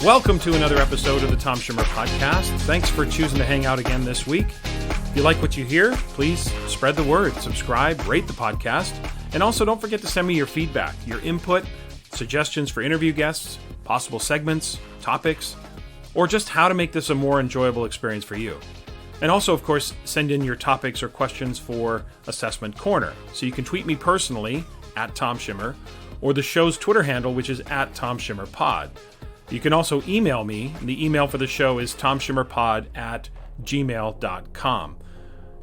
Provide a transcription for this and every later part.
Welcome to another episode of the Tom Schimmer Podcast. Thanks for choosing to hang out again this week. If you like what you hear, please spread the word, subscribe, rate the podcast, and also don't forget to send me your feedback, your input, suggestions for interview guests, possible segments, topics, or just how to make this a more enjoyable experience for you. And also, of course, send in your topics or questions for Assessment Corner. So you can tweet me personally at Tom Schimmer, or the show's Twitter handle, which is at Tom Schimmer Pod. You can also email me. The email for the show is tomschimmerpod@gmail.com.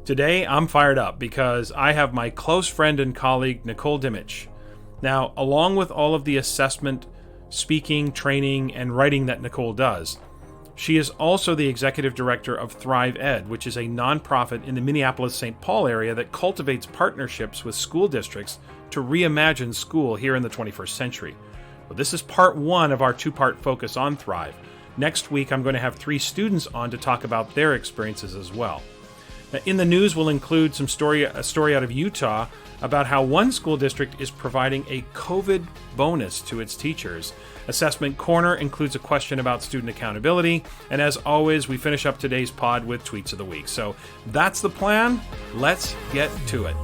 Today, I'm fired up because I have my close friend and colleague, Nicole Dimich. Now, along with all of the assessment, speaking, training, and writing that Nicole does, she is also the executive director of Thrive Ed, which is a nonprofit in the Minneapolis-St. Paul area that cultivates partnerships with school districts to reimagine school here in the 21st century. Well, this is part one of our two-part focus on Thrive. Next week, I'm going to have 3 students on to talk about their experiences as well. Now, in the news, we'll include a story out of Utah about how one school district is providing a COVID bonus to its teachers. Assessment Corner includes a question about student accountability. And as always, we finish up today's pod with Tweets of the Week. So that's the plan. Let's get to it.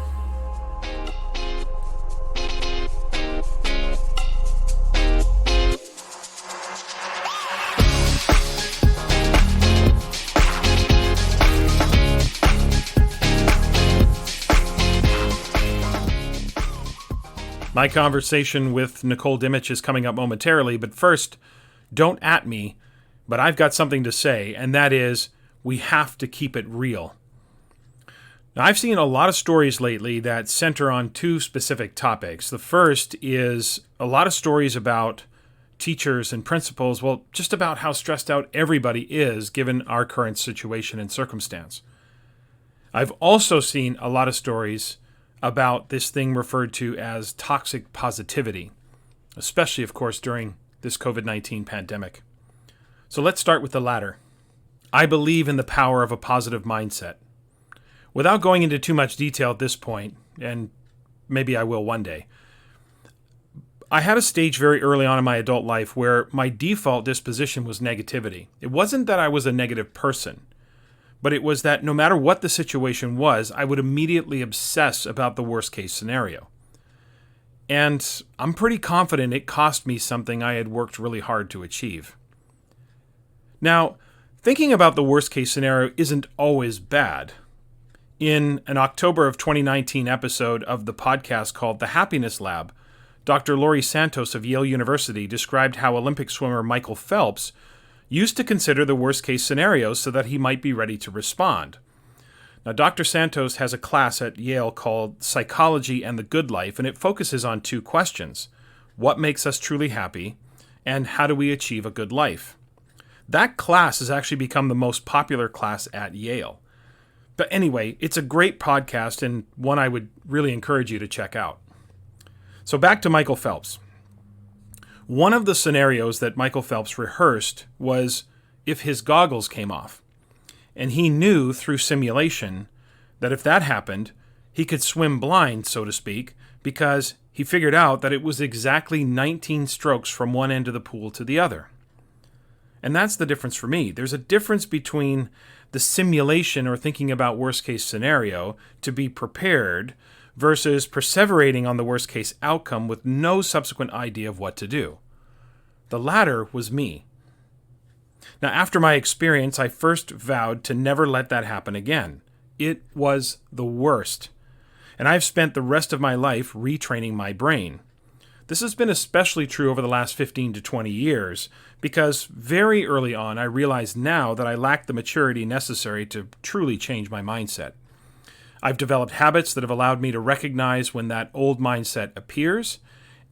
My conversation with Nicole Dimich is coming up momentarily, but first, don't at me, but I've got something to say, and that is, we have to keep it real. Now, I've seen a lot of stories lately that center on 2 specific topics. The first is a lot of stories about teachers and principals, well, just about how stressed out everybody is given our current situation and circumstance. I've also seen a lot of stories about this thing referred to as toxic positivity, especially, of course, during this COVID-19 pandemic. So let's start with the latter. I believe in the power of a positive mindset. Without going into too much detail at this point, and maybe I will one day, I had a stage very early on in my adult life where my default disposition was negativity. It wasn't that I was a negative person, but it was that no matter what the situation was, I would immediately obsess about the worst case scenario. And I'm pretty confident it cost me something I had worked really hard to achieve. Now, thinking about the worst case scenario isn't always bad. In an October of 2019 episode of the podcast called The Happiness Lab, Dr. Laurie Santos of Yale University described how Olympic swimmer Michael Phelps used to consider the worst-case scenarios so that he might be ready to respond. Now, Dr. Santos has a class at Yale called Psychology and the Good Life, and it focuses on 2 questions. What makes us truly happy, and how do we achieve a good life? That class has actually become the most popular class at Yale. But anyway, it's a great podcast and one I would really encourage you to check out. So back to Michael Phelps. One of the scenarios that Michael Phelps rehearsed was if his goggles came off. And he knew through simulation that if that happened, he could swim blind, so to speak, because he figured out that it was exactly 19 strokes from one end of the pool to the other. And that's the difference for me. There's a difference between the simulation or thinking about worst case scenario to be prepared versus perseverating on the worst case outcome with no subsequent idea of what to do. The latter was me. Now, after my experience, I first vowed to never let that happen again. It was the worst. And I've spent the rest of my life retraining my brain. This has been especially true over the last 15 to 20 years because very early on I realized now that I lacked the maturity necessary to truly change my mindset. I've developed habits that have allowed me to recognize when that old mindset appears,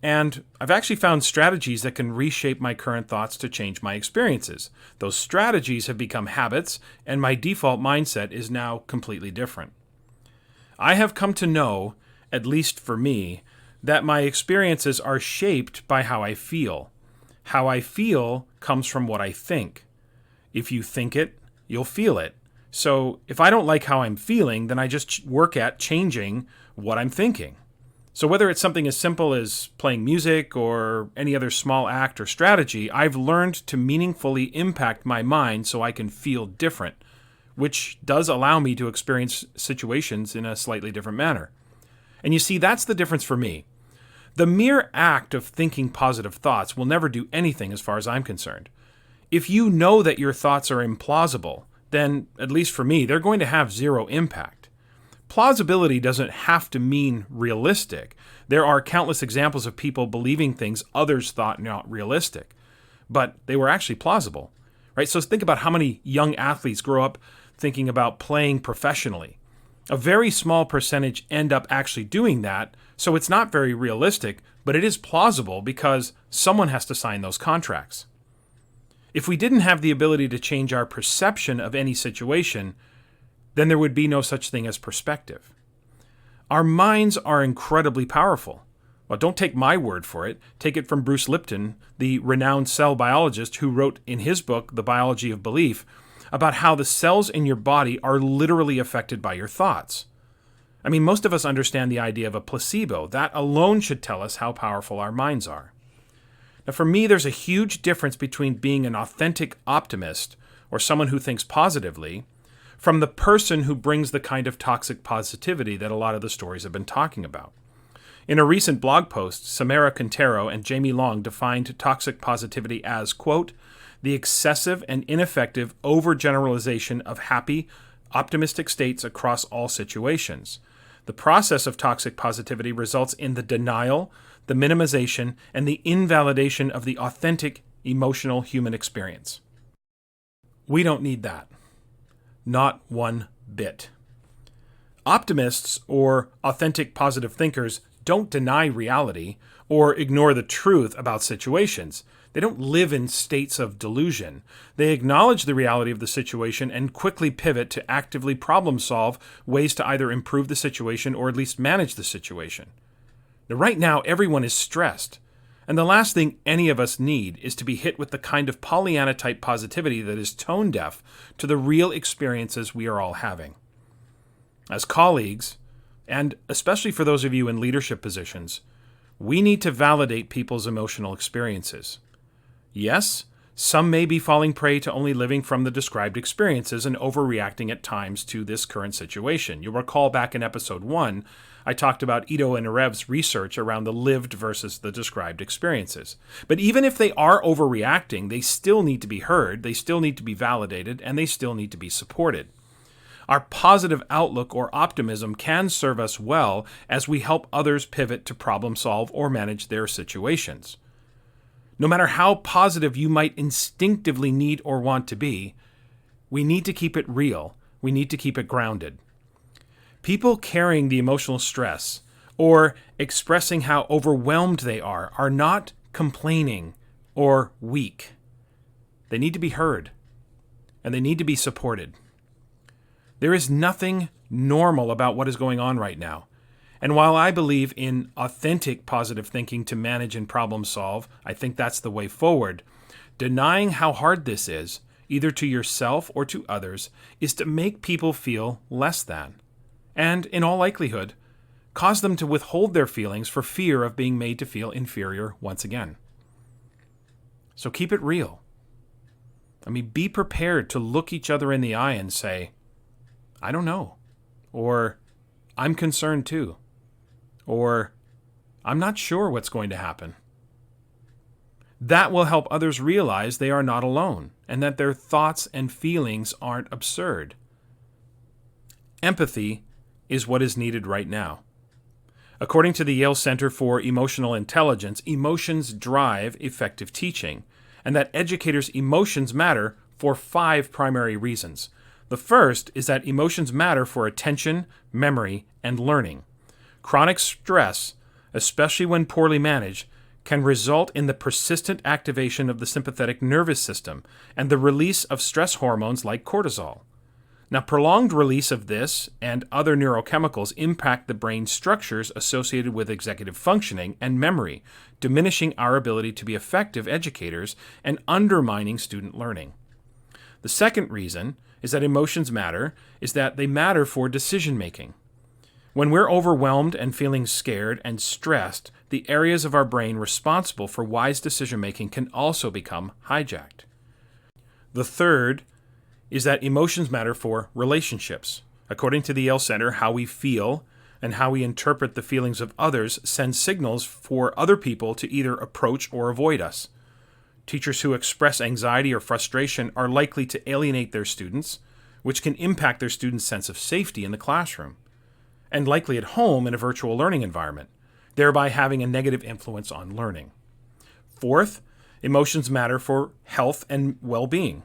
and I've actually found strategies that can reshape my current thoughts to change my experiences. Those strategies have become habits, and my default mindset is now completely different. I have come to know, at least for me, that my experiences are shaped by how I feel. How I feel comes from what I think. If you think it, you'll feel it. So if I don't like how I'm feeling, then I just work at changing what I'm thinking. So whether it's something as simple as playing music or any other small act or strategy, I've learned to meaningfully impact my mind so I can feel different, which does allow me to experience situations in a slightly different manner. And you see, that's the difference for me. The mere act of thinking positive thoughts will never do anything as far as I'm concerned. If you know that your thoughts are implausible, then, at least for me, they're going to have zero impact. Plausibility doesn't have to mean realistic. There are countless examples of people believing things others thought not realistic, but they were actually plausible, right? So think about how many young athletes grow up thinking about playing professionally. A very small percentage end up actually doing that, so it's not very realistic, but it is plausible because someone has to sign those contracts. If we didn't have the ability to change our perception of any situation, then there would be no such thing as perspective. Our minds are incredibly powerful. Well, don't take my word for it. Take it from Bruce Lipton, the renowned cell biologist who wrote in his book, The Biology of Belief, about how the cells in your body are literally affected by your thoughts. I mean, most of us understand the idea of a placebo. That alone should tell us how powerful our minds are. Now, for me, there's a huge difference between being an authentic optimist, or someone who thinks positively, from the person who brings the kind of toxic positivity that a lot of the stories have been talking about. In a recent blog post, Samara Quintero and Jamie Long defined toxic positivity as, quote, the excessive and ineffective overgeneralization of happy, optimistic states across all situations. The process of toxic positivity results in the denial, the minimization, and the invalidation of the authentic, emotional human experience. We don't need that. Not one bit. Optimists, or authentic positive thinkers, don't deny reality or ignore the truth about situations. They don't live in states of delusion. They acknowledge the reality of the situation and quickly pivot to actively problem solve ways to either improve the situation or at least manage the situation. Now, right now, everyone is stressed. And the last thing any of us need is to be hit with the kind of Pollyanna-type positivity that is tone deaf to the real experiences we are all having. As colleagues, and especially for those of you in leadership positions, we need to validate people's emotional experiences. Yes, some may be falling prey to only living from the described experiences and overreacting at times to this current situation. You'll recall back in episode 1, I talked about Ido and Arev's research around the lived versus the described experiences. But even if they are overreacting, they still need to be heard, they still need to be validated, and they still need to be supported. Our positive outlook or optimism can serve us well as we help others pivot to problem solve or manage their situations. No matter how positive you might instinctively need or want to be, we need to keep it real. We need to keep it grounded. People carrying the emotional stress or expressing how overwhelmed they are not complaining or weak. They need to be heard, and they need to be supported. There is nothing normal about what is going on right now. And while I believe in authentic positive thinking to manage and problem solve, I think that's the way forward, denying how hard this is, either to yourself or to others, is to make people feel less than. And, in all likelihood, cause them to withhold their feelings for fear of being made to feel inferior once again. So keep it real. I mean, be prepared to look each other in the eye and say, I don't know, or I'm concerned too, or I'm not sure what's going to happen. That will help others realize they are not alone and that their thoughts and feelings aren't absurd. Empathy is what is needed right now. According to the Yale Center for Emotional Intelligence, emotions drive effective teaching, and that educators' emotions matter for 5 primary reasons. The first is that emotions matter for attention, memory, and learning. Chronic stress, especially when poorly managed, can result in the persistent activation of the sympathetic nervous system and the release of stress hormones like cortisol. Now, prolonged release of this and other neurochemicals impact the brain structures associated with executive functioning and memory, diminishing our ability to be effective educators and undermining student learning. The second reason is that emotions matter is that they matter for decision making. When we're overwhelmed and feeling scared and stressed, the areas of our brain responsible for wise decision making can also become hijacked. The third is that emotions matter for relationships. According to the Yale Center, how we feel and how we interpret the feelings of others sends signals for other people to either approach or avoid us. Teachers who express anxiety or frustration are likely to alienate their students, which can impact their students' sense of safety in the classroom, and likely at home in a virtual learning environment, thereby having a negative influence on learning. Fourth, emotions matter for health and well-being.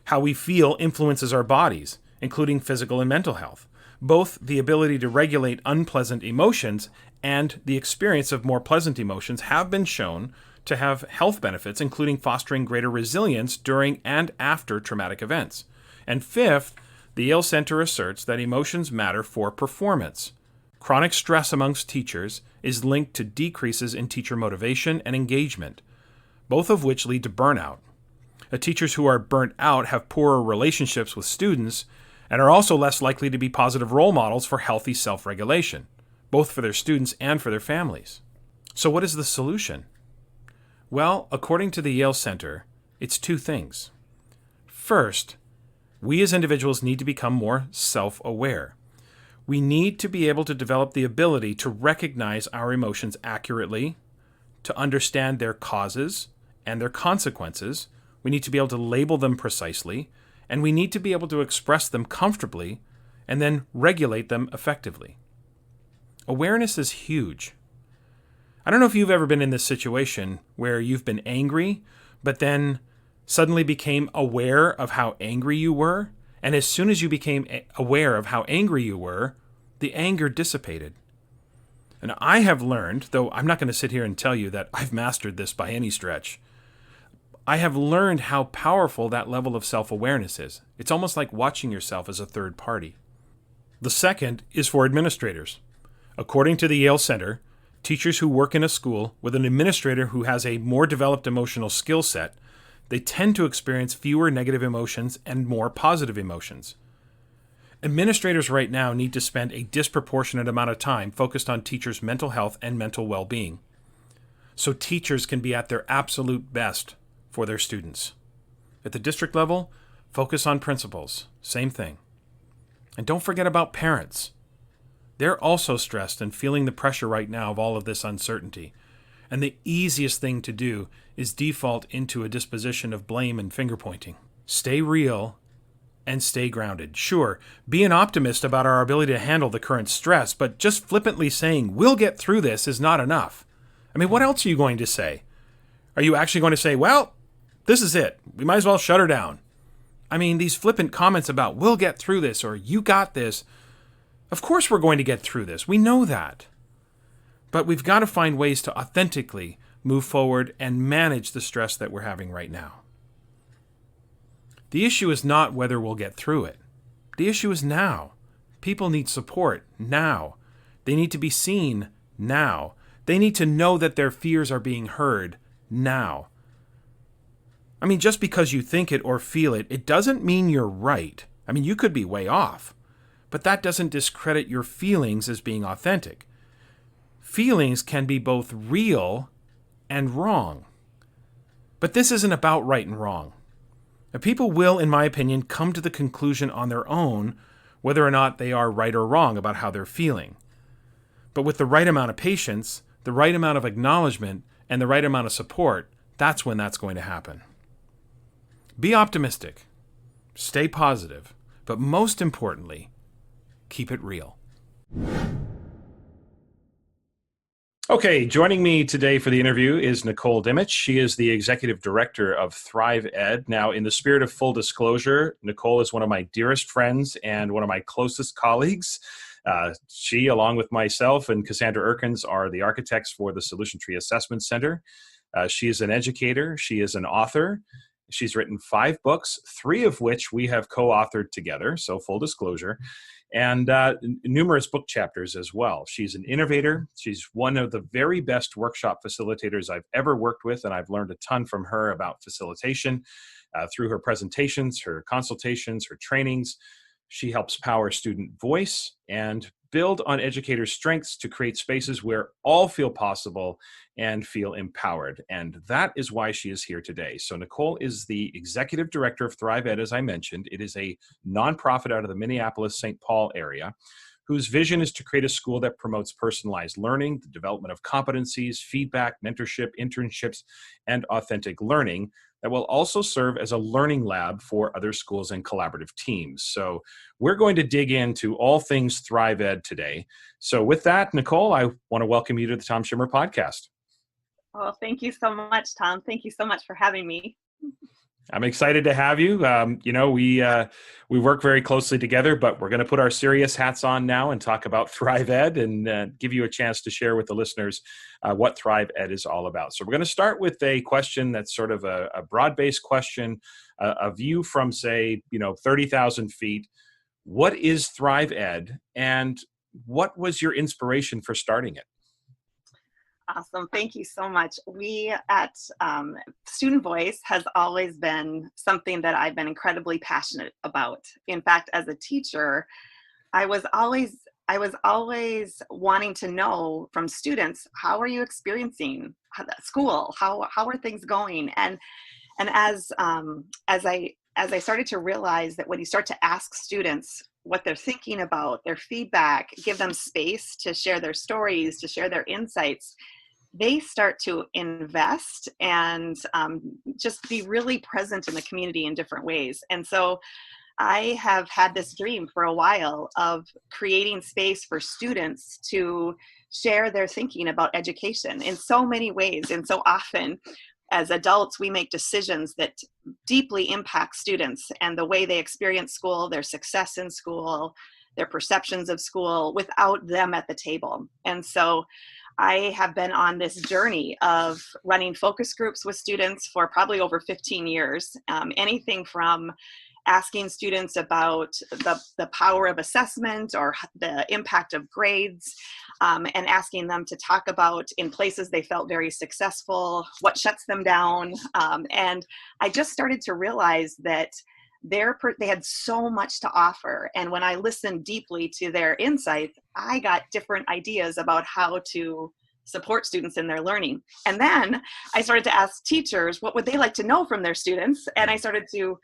How we feel influences our bodies, including physical and mental health. Both the ability to regulate unpleasant emotions and the experience of more pleasant emotions have been shown to have health benefits, including fostering greater resilience during and after traumatic events. And fifth, the Yale Center asserts that emotions matter for performance. Chronic stress amongst teachers is linked to decreases in teacher motivation and engagement, both of which lead to burnout. Teachers who are burnt out have poorer relationships with students and are also less likely to be positive role models for healthy self-regulation, both for their students and for their families. So what is the solution? Well, according to the Yale Center, it's two things. First, we as individuals need to become more self-aware. We need to be able to develop the ability to recognize our emotions accurately, to understand their causes and their consequences. We need to be able to label them precisely, and we need to be able to express them comfortably and then regulate them effectively. Awareness is huge. I don't know if you've ever been in this situation where you've been angry, but then suddenly became aware of how angry you were, and as soon as you became aware of how angry you were, the anger dissipated. And I have learned, though I'm not going to sit here and tell you that I've mastered this by any stretch, I have learned how powerful that level of self-awareness is. It's almost like watching yourself as a third party. The second is for administrators. According to the Yale Center, teachers who work in a school with an administrator who has a more developed emotional skill set, they tend to experience fewer negative emotions and more positive emotions. Administrators right now need to spend a disproportionate amount of time focused on teachers' mental health and mental well-being, so teachers can be at their absolute best for their students. At the district level, focus on principals. Same thing. And don't forget about parents. They're also stressed and feeling the pressure right now of all of this uncertainty. And the easiest thing to do is default into a disposition of blame and finger-pointing. Stay real and stay grounded. Sure, be an optimist about our ability to handle the current stress, but just flippantly saying, we'll get through this is not enough. I mean, what else are you going to say? Are you actually going to say, well, this is it. We might as well shut her down. I mean, these flippant comments about, we'll get through this, or you got this. Of course we're going to get through this. We know that. But we've got to find ways to authentically move forward and manage the stress that we're having right now. The issue is not whether we'll get through it. The issue is now. People need support now. They need to be seen now. They need to know that their fears are being heard now. I mean, just because you think it or feel it, it doesn't mean you're right. I mean, you could be way off, but that doesn't discredit your feelings as being authentic. Feelings can be both real and wrong. But this isn't about right and wrong. Now, people will, in my opinion, come to the conclusion on their own whether or not they are right or wrong about how they're feeling. But with the right amount of patience, the right amount of acknowledgement, and the right amount of support, that's when that's going to happen. Be optimistic. Stay positive. But most importantly, keep it real. Okay, joining me today for the interview is Nicole Dimich. She is the Executive Director of Thrive Ed. Now, in the spirit of full disclosure, Nicole is one of my dearest friends and one of my closest colleagues. She, along with myself and Cassandra Erkins, are the architects for the Solution Tree Assessment Center. She is an educator. She is an author. She's written 5 books, 3 of which we have co-authored together, so full disclosure, and numerous book chapters as well. She's an innovator. She's one of the very best workshop facilitators I've ever worked with, and I've learned a ton from her about facilitation through her presentations, her consultations, her trainings. She helps power student voice and build on educators' strengths to create spaces where all feel possible and feel empowered. And that is why she is here today. So Nicole is the executive director of Thrive Ed, as I mentioned. It is a nonprofit out of the Minneapolis-St. Paul area, whose vision is to create a school that promotes personalized learning, the development of competencies, feedback, mentorship, internships, and authentic learning that will also serve as a learning lab for other schools and collaborative teams. So we're going to dig into all things Thrive Ed today. So with that, Nicole, I want to welcome you to the Tom Schimmer podcast. Well, thank you so much, Tom. Thank you so much for having me. I'm excited to have you. We work very closely together, but we're going to put our serious hats on now and talk about Thrive Ed and give you a chance to share with the listeners what Thrive Ed is all about. So we're going to start with a question that's sort of a broad-based question, a view from, say, 30,000 feet. What is Thrive Ed, and what was your inspiration for starting it? Awesome. Thank you so much. We at Student Voice has always been something that I've been incredibly passionate about. In fact, as a teacher, I was always wanting to know from students, how are you experiencing school? How are things going? And as I started to realize that when you start to ask students what they're thinking about, their feedback, give them space to share their stories, to share their insights, they start to invest and just be really present in the community in different ways. And so I have had this dream for a while of creating space for students to share their thinking about education in so many ways. And so often as adults, we make decisions that deeply impact students and the way they experience school, their success in school, their perceptions of school without them at the table. And so I have been on this journey of running focus groups with students for probably over 15 years, anything from asking students about the power of assessment or the impact of grades, and asking them to talk about in places they felt very successful, what shuts them down. And I just started to realize that they had so much to offer. And when I listened deeply to their insights, I got different ideas about how to support students in their learning. And then I started to ask teachers, what would they like to know from their students? And I started to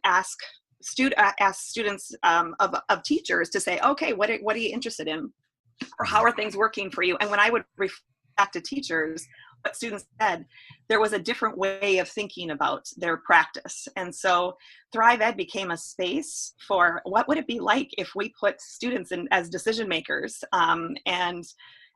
ask students of teachers to say, okay, what are you interested in? Or how are things working for you? And when I would reflect back to teachers, what students said, there was a different way of thinking about their practice. And so Thrive Ed became a space for what would it be like if we put students in as decision makers,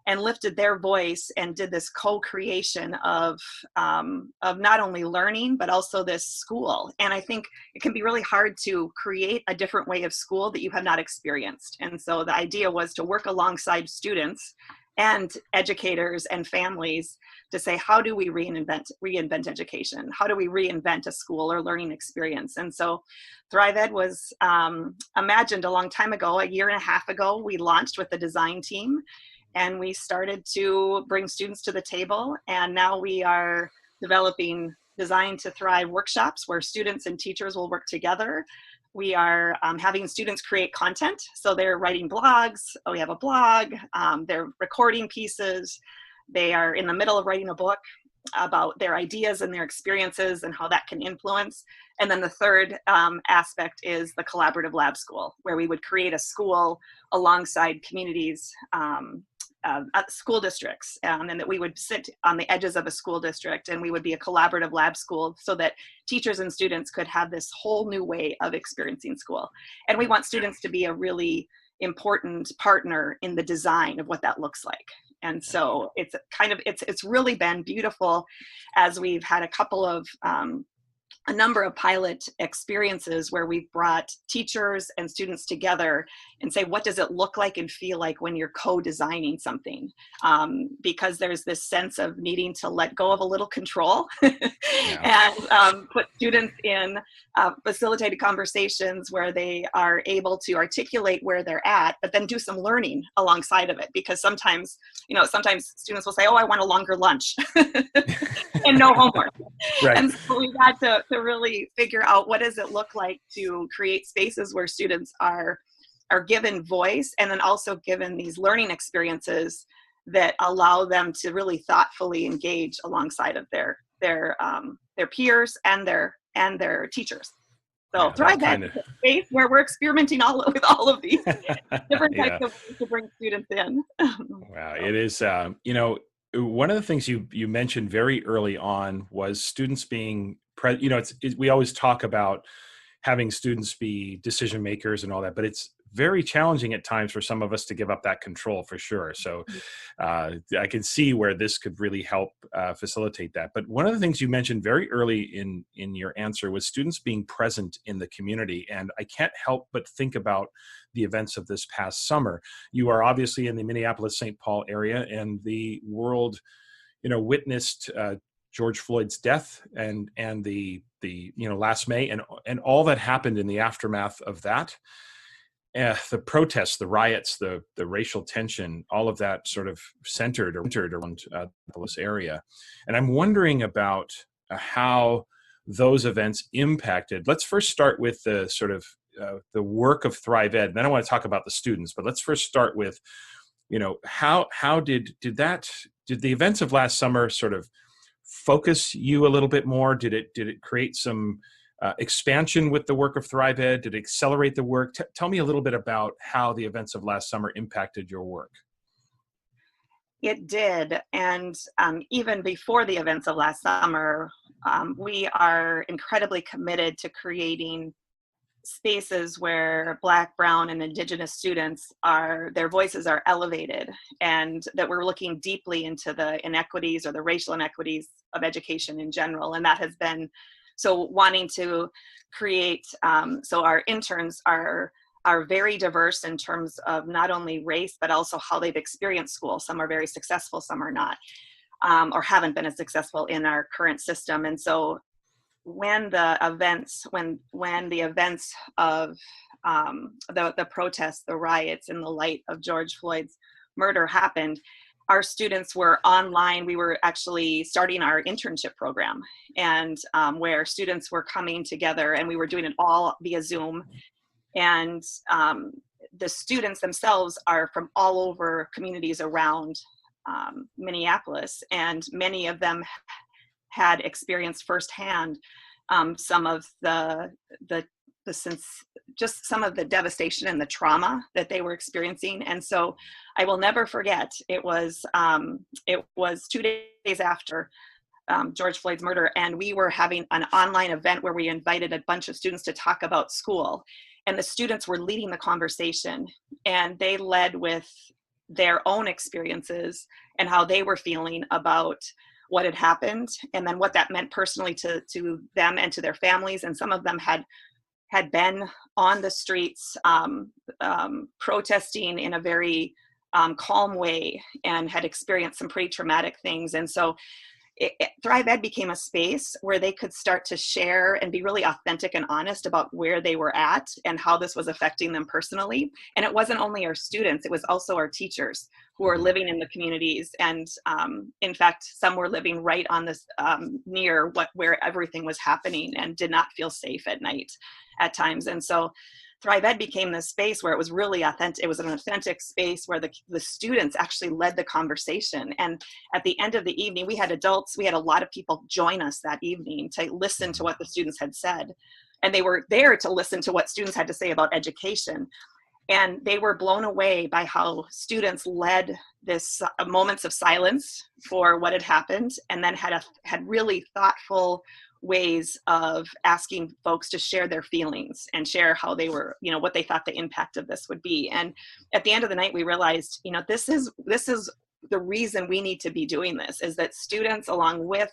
and lifted their voice and did this co-creation of not only learning, but also this school. And I think it can be really hard to create a different way of school that you have not experienced. And so the idea was to work alongside students and educators and families to say, how do we reinvent education? How do we reinvent a school or learning experience? And so Thrive Ed was imagined a long time ago. A year and a half ago, we launched with the design team, and we started to bring students to the table. And now we are developing Design to Thrive workshops where students and teachers will work together. We are having students create content. So they're writing blogs. We have a blog. They're recording pieces. They are in the middle of writing a book about their ideas and their experiences and how that can influence. And then the third aspect is the collaborative lab school, where we would create a school alongside communities, school districts, and that we would sit on the edges of a school district, and we would be a collaborative lab school so that teachers and students could have this whole new way of experiencing school. And we want students to be a really important partner in the design of what that looks like. And so it's really been beautiful as we've had a number of pilot experiences where we've brought teachers and students together and say, what does it look like and feel like when you're co-designing something? Because there's this sense of needing to let go of a little control and put students in facilitated conversations where they are able to articulate where they're at, but then do some learning alongside of it. Because sometimes students will say, oh, I want a longer lunch and no homework. Right. And so we've had to really figure out what does it look like to create spaces where students are are given voice, and then also given these learning experiences that allow them to really thoughtfully engage alongside of their peers and their teachers. So Yeah, that Thrive Ed kind is of, a space where we're experimenting with all of these different types yeah. of ways to bring students in. Wow, So, it is. One of the things you mentioned very early on was students being, we always talk about having students be decision makers and all that, but it's very challenging at times for some of us to give up that control, for sure. So I can see where this could really help facilitate that. But one of the things you mentioned very early in your answer was students being present in the community. And I can't help but think about the events of this past summer. You are obviously in the Minneapolis-St. Paul area, and the world, witnessed George Floyd's death and the last May, and all that happened in the aftermath of that. The protests, the riots, the racial tension, all of that sort of centered around this area. And I'm wondering about how those events impacted. Let's first start with the sort of the work of Thrive Ed. And then I want to talk about the students, but let's first start with, how did the events of last summer sort of focus you a little bit more? Did it create some expansion with the work of Thrive Ed? Did it accelerate the work? Tell me a little bit about how the events of last summer impacted your work. it did. And even before the events of last summer, we are incredibly committed to creating spaces where Black, Brown, and Indigenous students their voices are elevated, and that we're looking deeply into the inequities or the racial inequities of education in general. And that has been, so wanting to create, so our interns are very diverse in terms of not only race, but also how they've experienced school. Some are very successful, some are not, or haven't been as successful in our current system. And so when the events of the protests, the riots, in the light of George Floyd's murder happened, our students were online. We were actually starting our internship program, and where students were coming together, and we were doing it all via Zoom. And the students themselves are from all over communities around Minneapolis, and many of them had experienced firsthand some of just some of the devastation and the trauma that they were experiencing. And so I will never forget, it was 2 days after George Floyd's murder, and we were having an online event where we invited a bunch of students to talk about school, and the students were leading the conversation, and they led with their own experiences and how they were feeling about what had happened, and then what that meant personally to them and to their families. And some of them had been on the streets protesting in a very calm way, and had experienced some pretty traumatic things. And so Thrive Ed became a space where they could start to share and be really authentic and honest about where they were at and how this was affecting them personally. And it wasn't only our students, it was also our teachers who are living in the communities. And in fact, some were living right on this near where everything was happening, and did not feel safe at night at times. And so Thrive Ed became this space where it was really authentic. It was an authentic space where the students actually led the conversation. And at the end of the evening, we had adults, we had a lot of people join us that evening to listen to what the students had said. And they were there to listen to what students had to say about education. And they were blown away by how students led this moments of silence for what had happened, and then had really thoughtful ways of asking folks to share their feelings and share how they were, what they thought the impact of this would be. And at the end of the night, we realized, this is the reason we need to be doing this, is that students, along with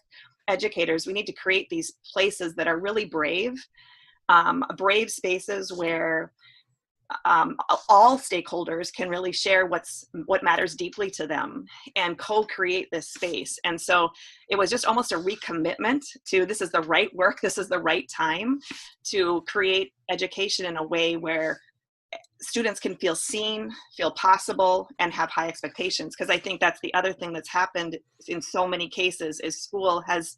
educators, we need to create these places that are really brave spaces where all stakeholders can really share what matters deeply to them and co-create this space. And so it was just almost a recommitment to, this is the right work, this is the right time to create education in a way where students can feel seen, feel possible, and have high expectations. Because I think that's the other thing that's happened in so many cases, is school has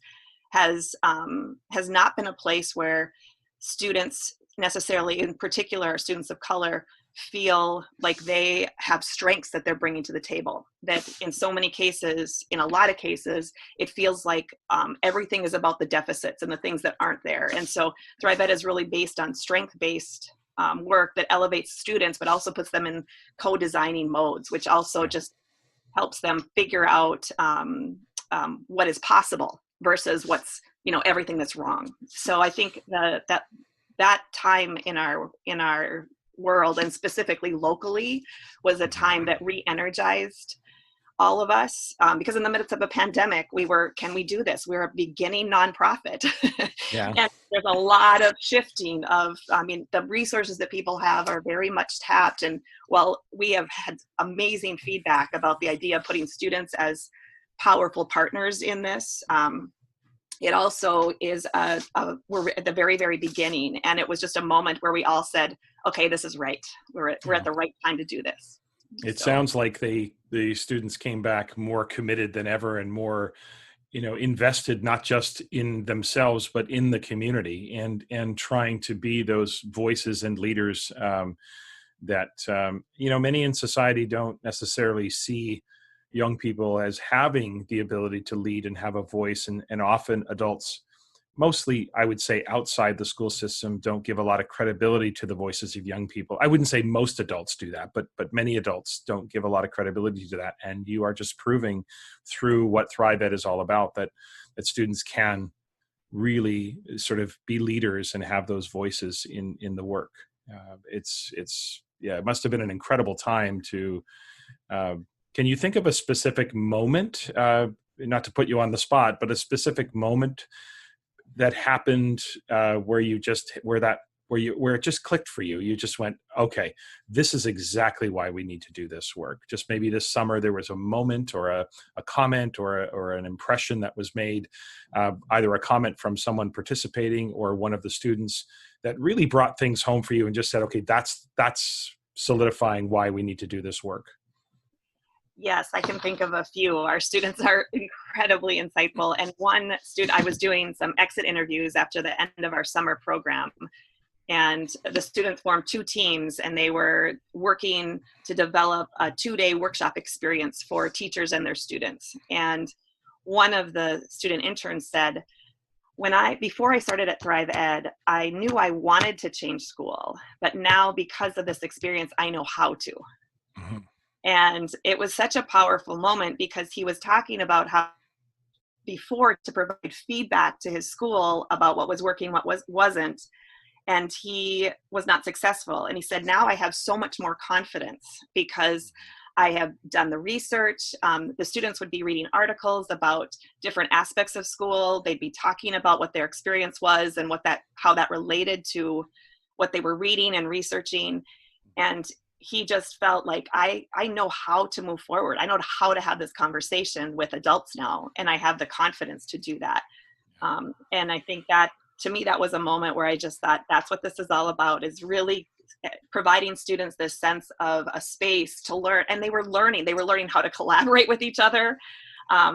not been a place where students, necessarily in particular students of color, feel like they have strengths that they're bringing to the table. That in so many cases, in a lot of cases, it feels like everything is about the deficits and the things that aren't there. And so Reinvent is really based on strength-based work that elevates students, but also puts them in co-designing modes, which also just helps them figure out what is possible versus what's, everything that's wrong. So I think that time in our world, and specifically locally, was a time that re-energized all of us, because in the midst of a pandemic, can we do this? We're a beginning nonprofit. Yeah. And there's a lot of shifting the resources that people have are very much tapped. And while we have had amazing feedback about the idea of putting students as powerful partners in this, it also is we're at the very, very beginning. And it was just a moment where we all said, okay, this is right. We're at the right time to do this. It sounds like the students came back more committed than ever and more, invested not just in themselves, but in the community, and trying to be those voices and leaders that, many in society don't necessarily see young people as having the ability to lead and have a voice. And often adults, mostly, I would say, outside the school system, don't give a lot of credibility to the voices of young people. I wouldn't say most adults do that, but many adults don't give a lot of credibility to that. And you are just proving through what Reinvent is all about that students can really sort of be leaders and have those voices in the work. It must have been an incredible time to. Can you think of a specific moment, not to put you on the spot, but a specific moment that happened where it just clicked for you? You just went, okay, this is exactly why we need to do this work. Just maybe this summer there was a moment or a comment or an impression that was made, either a comment from someone participating or one of the students, that really brought things home for you and just said, okay, that's solidifying why we need to do this work. Yes, I can think of a few. Our students are incredibly insightful. And one student, I was doing some exit interviews after the end of our summer program. And the students formed 2 teams, and they were working to develop a 2-day workshop experience for teachers and their students. And one of the student interns said, before I started at Thrive Ed, I knew I wanted to change school, but now because of this experience, I know how to. Mm-hmm. And it was such a powerful moment because he was talking about how before, to provide feedback to his school about what was working, what wasn't, and he was not successful. And he said, now I have so much more confidence because I have done the research. The students would be reading articles about different aspects of school. They'd be talking about what their experience was and how that related to what they were reading and researching. And he just felt like, I know how to move forward. I know how to have this conversation with adults now, and I have the confidence to do that. And I think that, to me, that was a moment where I just thought, that's what this is all about, is really providing students this sense of a space to learn. And they were learning how to collaborate with each other.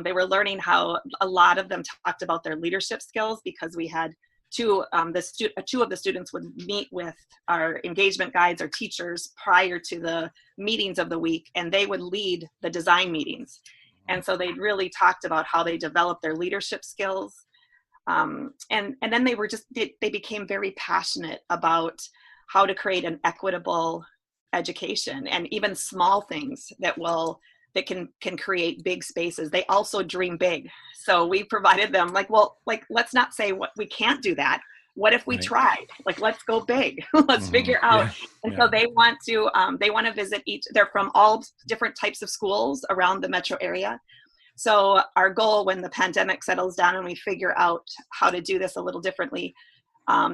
They were learning how a lot of them talked about their leadership skills, because we had two of the students would meet with our engagement guides or teachers prior to the meetings of the week, and they would lead the design meetings. And so they really talked about how they developed their leadership skills. And then they became very passionate about how to create an equitable education, and even small things that can create big spaces. They also dream big. So we provided them let's not say what we can't do that. What if we tried? Let's go big. Let's figure out. Yeah. And so they want to visit they're from all different types of schools around the metro area. So our goal, when the pandemic settles down and we figure out how to do this a little differently,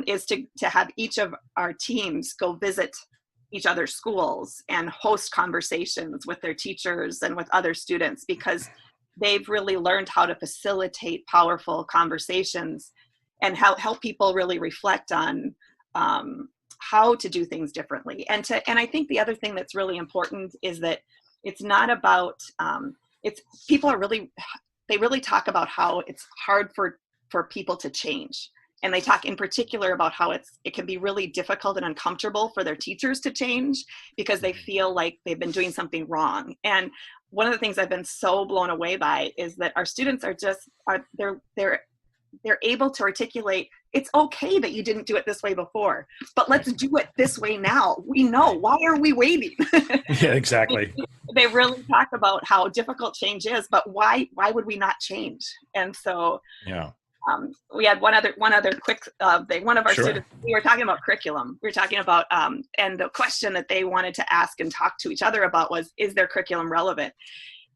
is to have each of our teams go visit each other's schools and host conversations with their teachers and with other students, because they've really learned how to facilitate powerful conversations and help people really reflect on how to do things differently. And I think the other thing that's really important is that it's not about people they really talk about how it's hard for people to change. And they talk in particular about how it can be really difficult and uncomfortable for their teachers to change because they feel like they've been doing something wrong. And one of the things I've been so blown away by is that our students they're able to articulate, it's okay that you didn't do it this way before, but let's do it this way now. We know, why are we waiting? Yeah, exactly. They really talk about how difficult change is, but why would we not change? And so Yeah. We had one other quick thing. One of our Sure. students, we were talking about curriculum. We were talking about, and the question that they wanted to ask and talk to each other about was, is their curriculum relevant?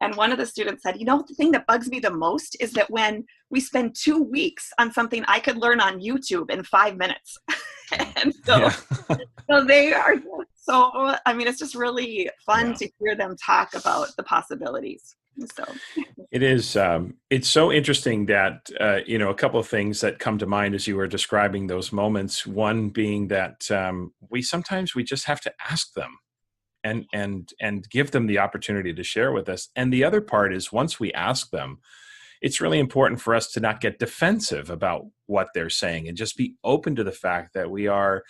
And one of the students said, the thing that bugs me the most is that when we spend 2 weeks on something I could learn on YouTube in 5 minutes. And so, so they are so, it's just really fun to hear them talk about the possibilities. So it is, it's so interesting that, a couple of things that come to mind as you were describing those moments, one being that we just have to ask them and give them the opportunity to share with us. And the other part is once we ask them, it's really important for us to not get defensive about what they're saying and just be open to the fact that we are,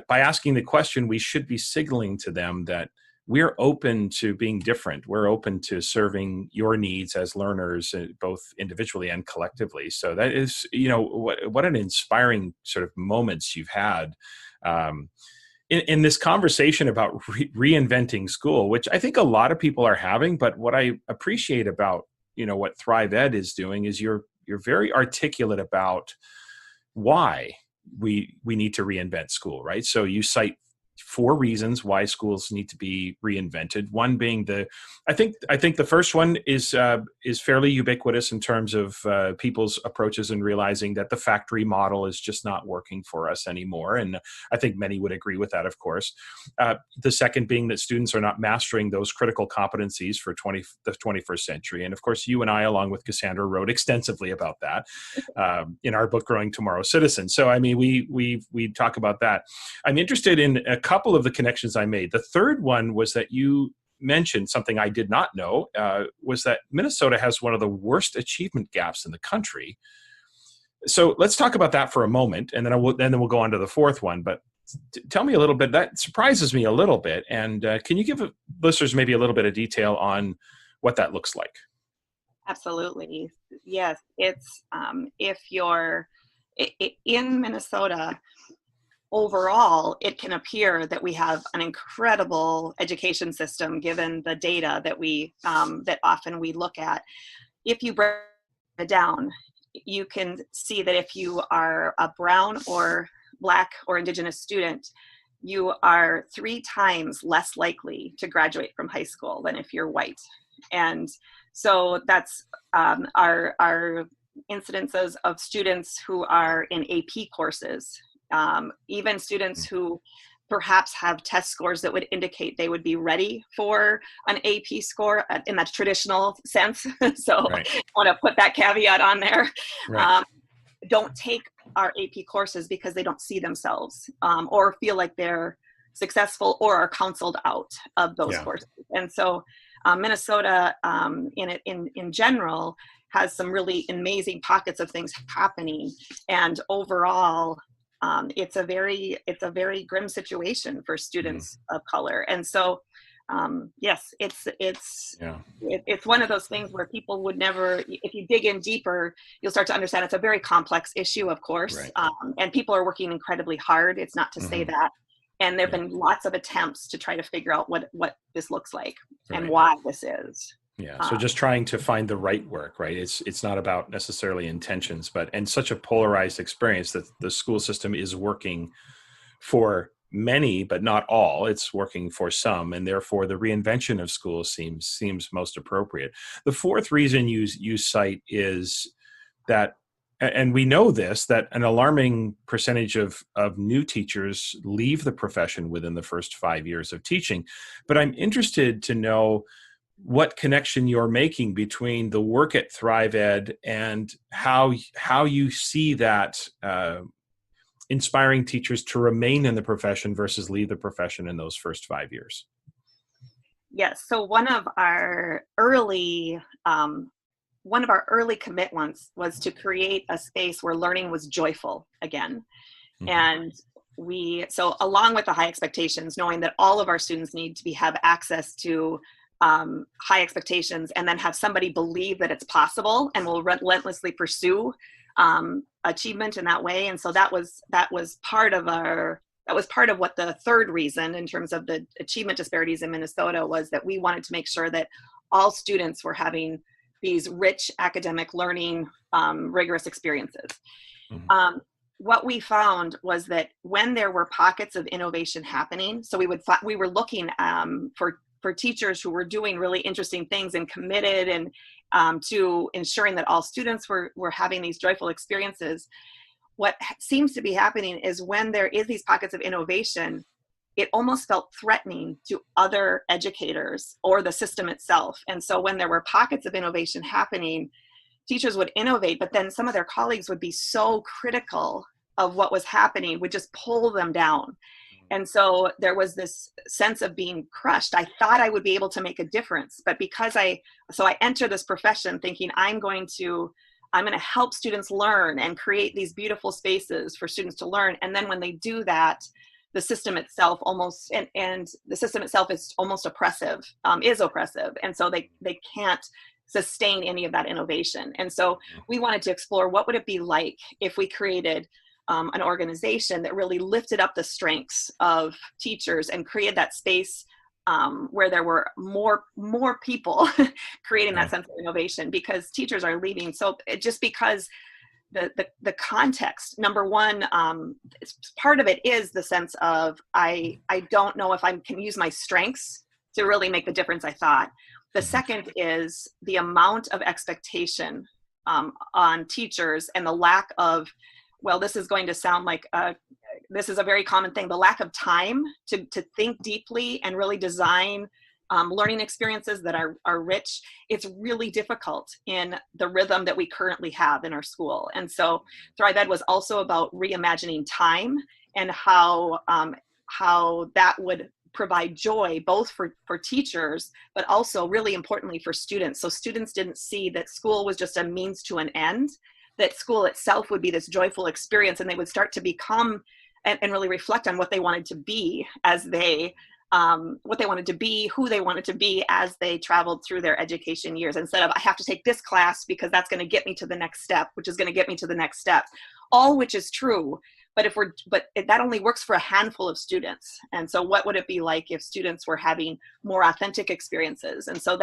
by asking the question, we should be signaling to them that we're open to being different. We're open to serving your needs as learners, both individually and collectively. So that is, what an inspiring sort of moments you've had in this conversation about reinventing school, which I think a lot of people are having. But what I appreciate about, what Thrive Ed is doing is you're very articulate about why we need to reinvent school, right? So you cite 4 reasons why schools need to be reinvented. One being I think the first one is fairly ubiquitous in terms of people's approaches and realizing that the factory model is just not working for us anymore. And I think many would agree with that, of course. The second being that students are not mastering those critical competencies for the 21st century. And of course, you and I, along with Cassandra, wrote extensively about that in our book, Growing Tomorrow's Citizens. So, we talk about that. I'm interested in a couple of the connections I made. The third one was that you mentioned something I did not know, was that Minnesota has one of the worst achievement gaps in the country. So let's talk about that for a moment, and then we'll go on to the fourth one. But tell me a little bit. That surprises me a little bit. And can you give listeners maybe a little bit of detail on what that looks like? Absolutely. Yes. It's if you're in Minnesota, overall, it can appear that we have an incredible education system given the data that that often we look at. If you break it down, you can see that if you are a brown or Black or Indigenous student, you are 3 times less likely to graduate from high school than if you're white. And so that's our incidences of students who are in AP courses. Even students who perhaps have test scores that would indicate they would be ready for an AP score in that traditional sense. So I want to put that caveat on there. Right. Don't take our AP courses because they don't see themselves or feel like they're successful or are counseled out of those courses. And so Minnesota in general has some really amazing pockets of things happening. And overall, it's a very grim situation for students of color. And so, yes, it's one of those things where people would never, if you dig in deeper, you'll start to understand it's a very complex issue, of course. Right. And people are working incredibly hard. It's not to say that. And there've been lots of attempts to try to figure out what this looks like and why this is. Yeah. So just trying to find the right work, right? It's not about necessarily intentions, and such a polarized experience that the school system is working for many, but not all. It's working for some, and therefore the reinvention of schools seems most appropriate. The fourth reason you cite is that, and we know this, that an alarming percentage of new teachers leave the profession within the first 5 years of teaching. But I'm interested to know what connection you're making between the work at Thrive Ed and how you see that inspiring teachers to remain in the profession versus leave the profession in those first 5 years. Yes. So one of our early one of our early commitments was to create a space where learning was joyful again. Mhm. And so along with the high expectations, knowing that all of our students need to have access to high expectations, and then have somebody believe that it's possible and will relentlessly pursue achievement in that way. And so that was part of what the third reason in terms of the achievement disparities in Minnesota was, that we wanted to make sure that all students were having these rich academic learning, rigorous experiences. Mhm. What we found was that when there were pockets of innovation happening, so we were looking for teachers who were doing really interesting things and committed and to ensuring that all students were having these joyful experiences. What seems to be happening is when there is these pockets of innovation, it almost felt threatening to other educators or the system itself. And so when there were pockets of innovation happening, teachers would innovate, but then some of their colleagues would be so critical of what was happening, would just pull them down. And so there was this sense of being crushed. I thought I would be able to make a difference, but I entered this profession thinking I'm going to help students learn and create these beautiful spaces for students to learn. And then when they do that, the system itself is almost oppressive, is oppressive. And so they can't sustain any of that innovation. And so we wanted to explore, what would it be like if we created an organization that really lifted up the strengths of teachers and created that space where there were more people creating that sense of innovation, because teachers are leaving. So just because the context, number one, part of it is the sense of, I don't know if I can use my strengths to really make the difference I thought. The second is the amount of expectation on teachers, and the lack of, well, this is going to sound like this is a very common thing, the lack of time to think deeply and really design learning experiences that are rich. It's really difficult in the rhythm that we currently have in our school. And so Thrive Ed was also about reimagining time, and how that would provide joy both for teachers, but also really importantly for students. So students didn't see that school was just a means to an end, that school itself would be this joyful experience, and they would start to become and really reflect on what they wanted to be as they what they wanted to be, who they wanted to be as they traveled through their education years, instead of, I have to take this class because that's going to get me to the next step, which is going to get me to the next step, all which is true. But that only works for a handful of students. And so what would it be like if students were having more authentic experiences? And so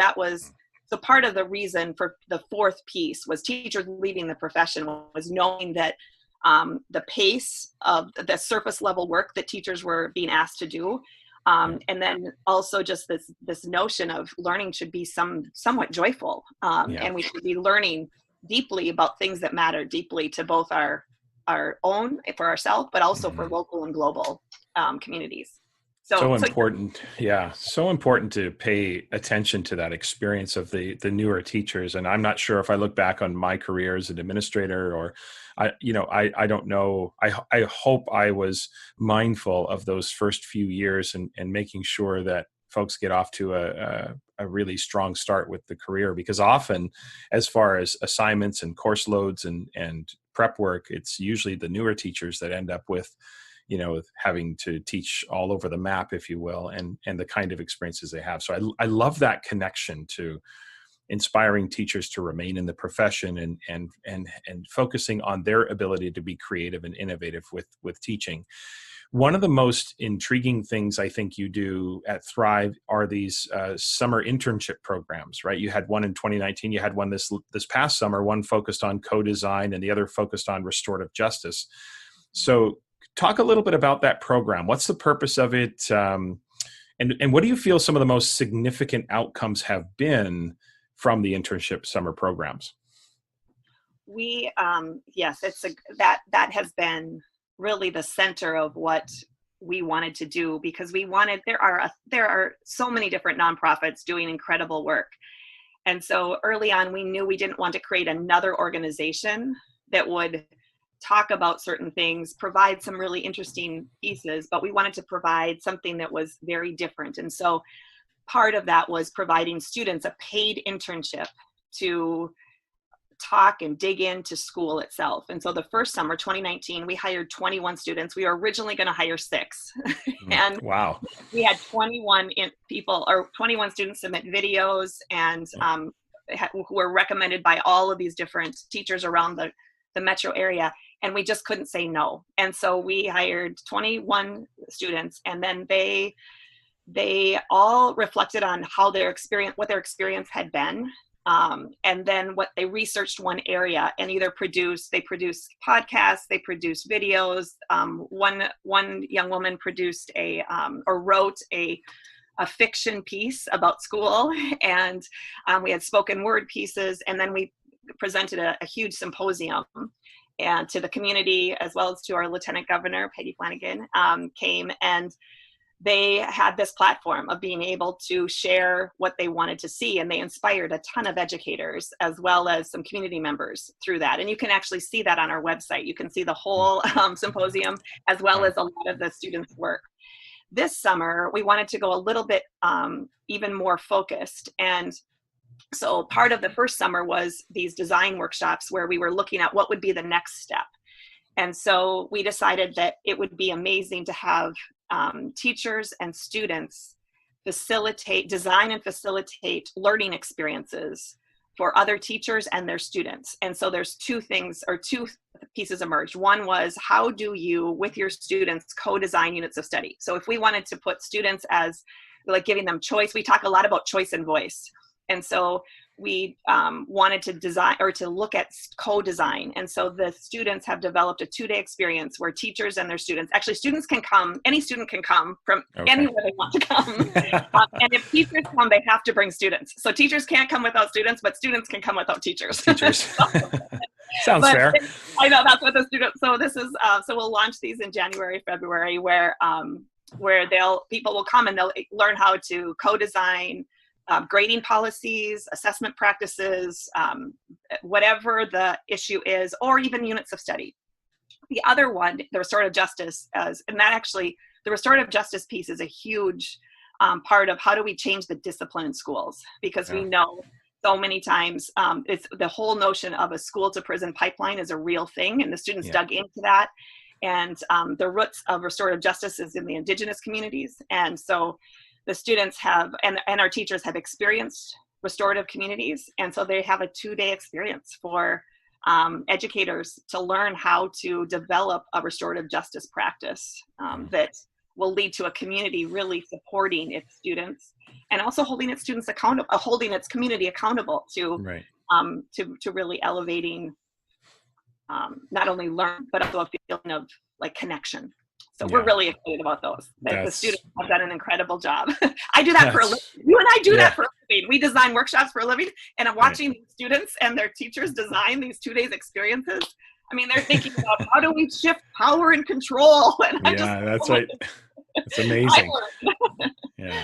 so part of the reason for the fourth piece was teachers leaving the profession, was knowing that the pace of the surface level work that teachers were being asked to do, and then also just this notion of learning should be somewhat joyful, and we should be learning deeply about things that matter deeply to both our own, for ourselves, but also for local and global communities. So important. Yeah. So important to pay attention to that experience of the newer teachers. And I'm not sure, if I look back on my career as an administrator, or I don't know, I hope I was mindful of those first few years and making sure that folks get off to a really strong start with the career, because often, as far as assignments and course loads and prep work, it's usually the newer teachers that end up with having to teach all over the map, if you will, and the kind of experiences they have. So I love that connection to inspiring teachers to remain in the profession and focusing on their ability to be creative and innovative with teaching. One of the most intriguing things I think you do at Thrive are these summer internship programs, right? You had one in 2019, you had one this past summer, one focused on co-design and the other focused on restorative justice. So talk a little bit about that program. What's the purpose of it? And what do you feel some of the most significant outcomes have been from the internship summer programs? Yes, that has been really the center of what we wanted to do, because there are so many different nonprofits doing incredible work. And so early on, we knew we didn't want to create another organization that would talk about certain things, provide some really interesting pieces, but we wanted to provide something that was very different. And so part of that was providing students a paid internship to talk and dig into school itself. And so the first summer, 2019, we hired 21 students. We were originally going to hire 6. And wow. we had 21 people, or 21 students submit videos, and who were recommended by all of these different teachers around the metro area. And we just couldn't say no. And so we hired 21 students, and then they all reflected on how what their experience had been. And then what they researched one area and either they produced podcasts, they produced videos. One young woman produced or wrote a fiction piece about school, and we had spoken word pieces, and then we presented a huge symposium, and to the community as well as to our Lieutenant Governor, Peggy Flanagan, came, and they had this platform of being able to share what they wanted to see, and they inspired a ton of educators as well as some community members through that. And you can actually see that on our website. You can see the whole symposium as well as a lot of the students' work. This summer, we wanted to go a little bit even more focused. And so part of the first summer was these design workshops where we were looking at what would be the next step. And so we decided that it would be amazing to have teachers and students design and facilitate learning experiences for other teachers and their students. And so there's two pieces emerged. One was, how do you, with your students, co-design units of study? So if we wanted to put students as, like, giving them choice, we talk a lot about choice and voice. And so we wanted to design, or to look at co-design. And so the students have developed a 2-day experience where teachers and their students, actually students can come, any student can come from anywhere they want to come. And if teachers come, they have to bring students. So teachers can't come without students, but students can come without teachers. Sounds fair. I know, that's what the students, so this is, so we'll launch these in January, February, where people will come and they'll learn how to co-design grading policies, assessment practices, whatever the issue is, or even units of study. The other one, the restorative justice, the restorative justice piece is a huge part of how do we change the discipline in schools, because we know so many times it's the whole notion of a school to prison pipeline is a real thing, and the students dug into that. And the roots of restorative justice is in the Indigenous communities. And so the students have, and our teachers have experienced restorative communities. And so they have a 2-day experience for educators to learn how to develop a restorative justice practice that will lead to a community really supporting its students, and also holding its students accountable, holding its community accountable to really elevating not only learn, but also a feeling of like connection. So we're really excited about those. The students have done an incredible job. I do that for a living. You and I do that for a living. We design workshops for a living, and I'm watching students and their teachers design these 2 days experiences. I mean, they're thinking about how do we shift power and control? And that's right. It's amazing.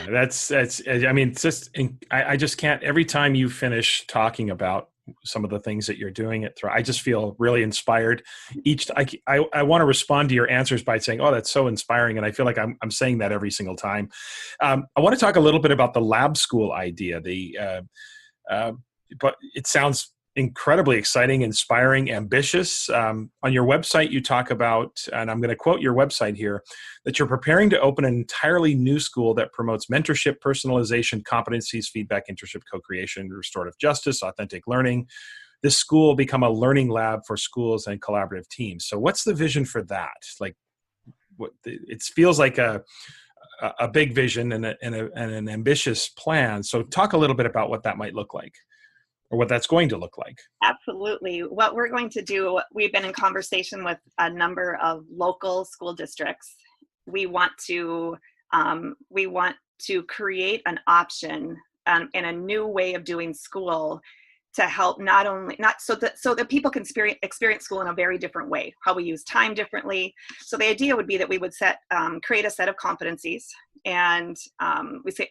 That's. I mean, it's just. I just can't. Every time you finish talking about some of the things that you're doing I just feel really inspired. I want to respond to your answers by saying, "Oh, that's so inspiring," and I feel like I'm saying that every single time. I want to talk a little bit about the lab school idea. But it sounds incredibly exciting, inspiring, ambitious. On your website, you talk about, and I'm going to quote your website here, that you're preparing to open an entirely new school that promotes mentorship, personalization, competencies, feedback, internship, co-creation, restorative justice, authentic learning. This school will become a learning lab for schools and collaborative teams. So what's the vision for that? Like, it feels like a big vision and an ambitious plan. So talk a little bit about what that might look like, or what that's going to look like. Absolutely. What we're going to do, we've been in conversation with a number of local school districts. We want to create an option and a new way of doing school to help so that people can experience school in a very different way, how we use time differently. So the idea would be that we would create a set of competencies, and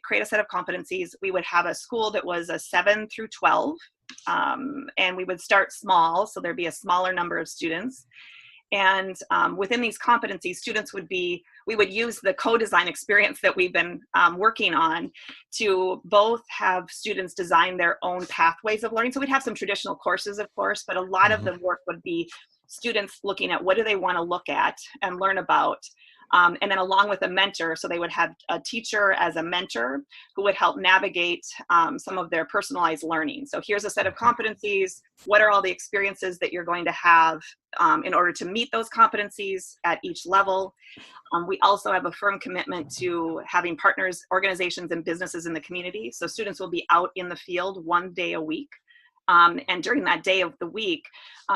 create a set of competencies. We would have a school that was a 7 through 12, and we would start small, so there'd be a smaller number of students. And within these competencies, students would we would use the co-design experience that we've been working on to both have students design their own pathways of learning. So we'd have some traditional courses, of course, but a lot of the work would be students looking at what do they want to look at and learn about. And then along with a mentor, so they would have a teacher as a mentor who would help navigate some of their personalized learning. So here's a set of competencies. What are all the experiences that you're going to have in order to meet those competencies at each level? We also have a firm commitment to having partners, organizations, and businesses in the community. So students will be out in the field 1 day a week. And during that day of the week,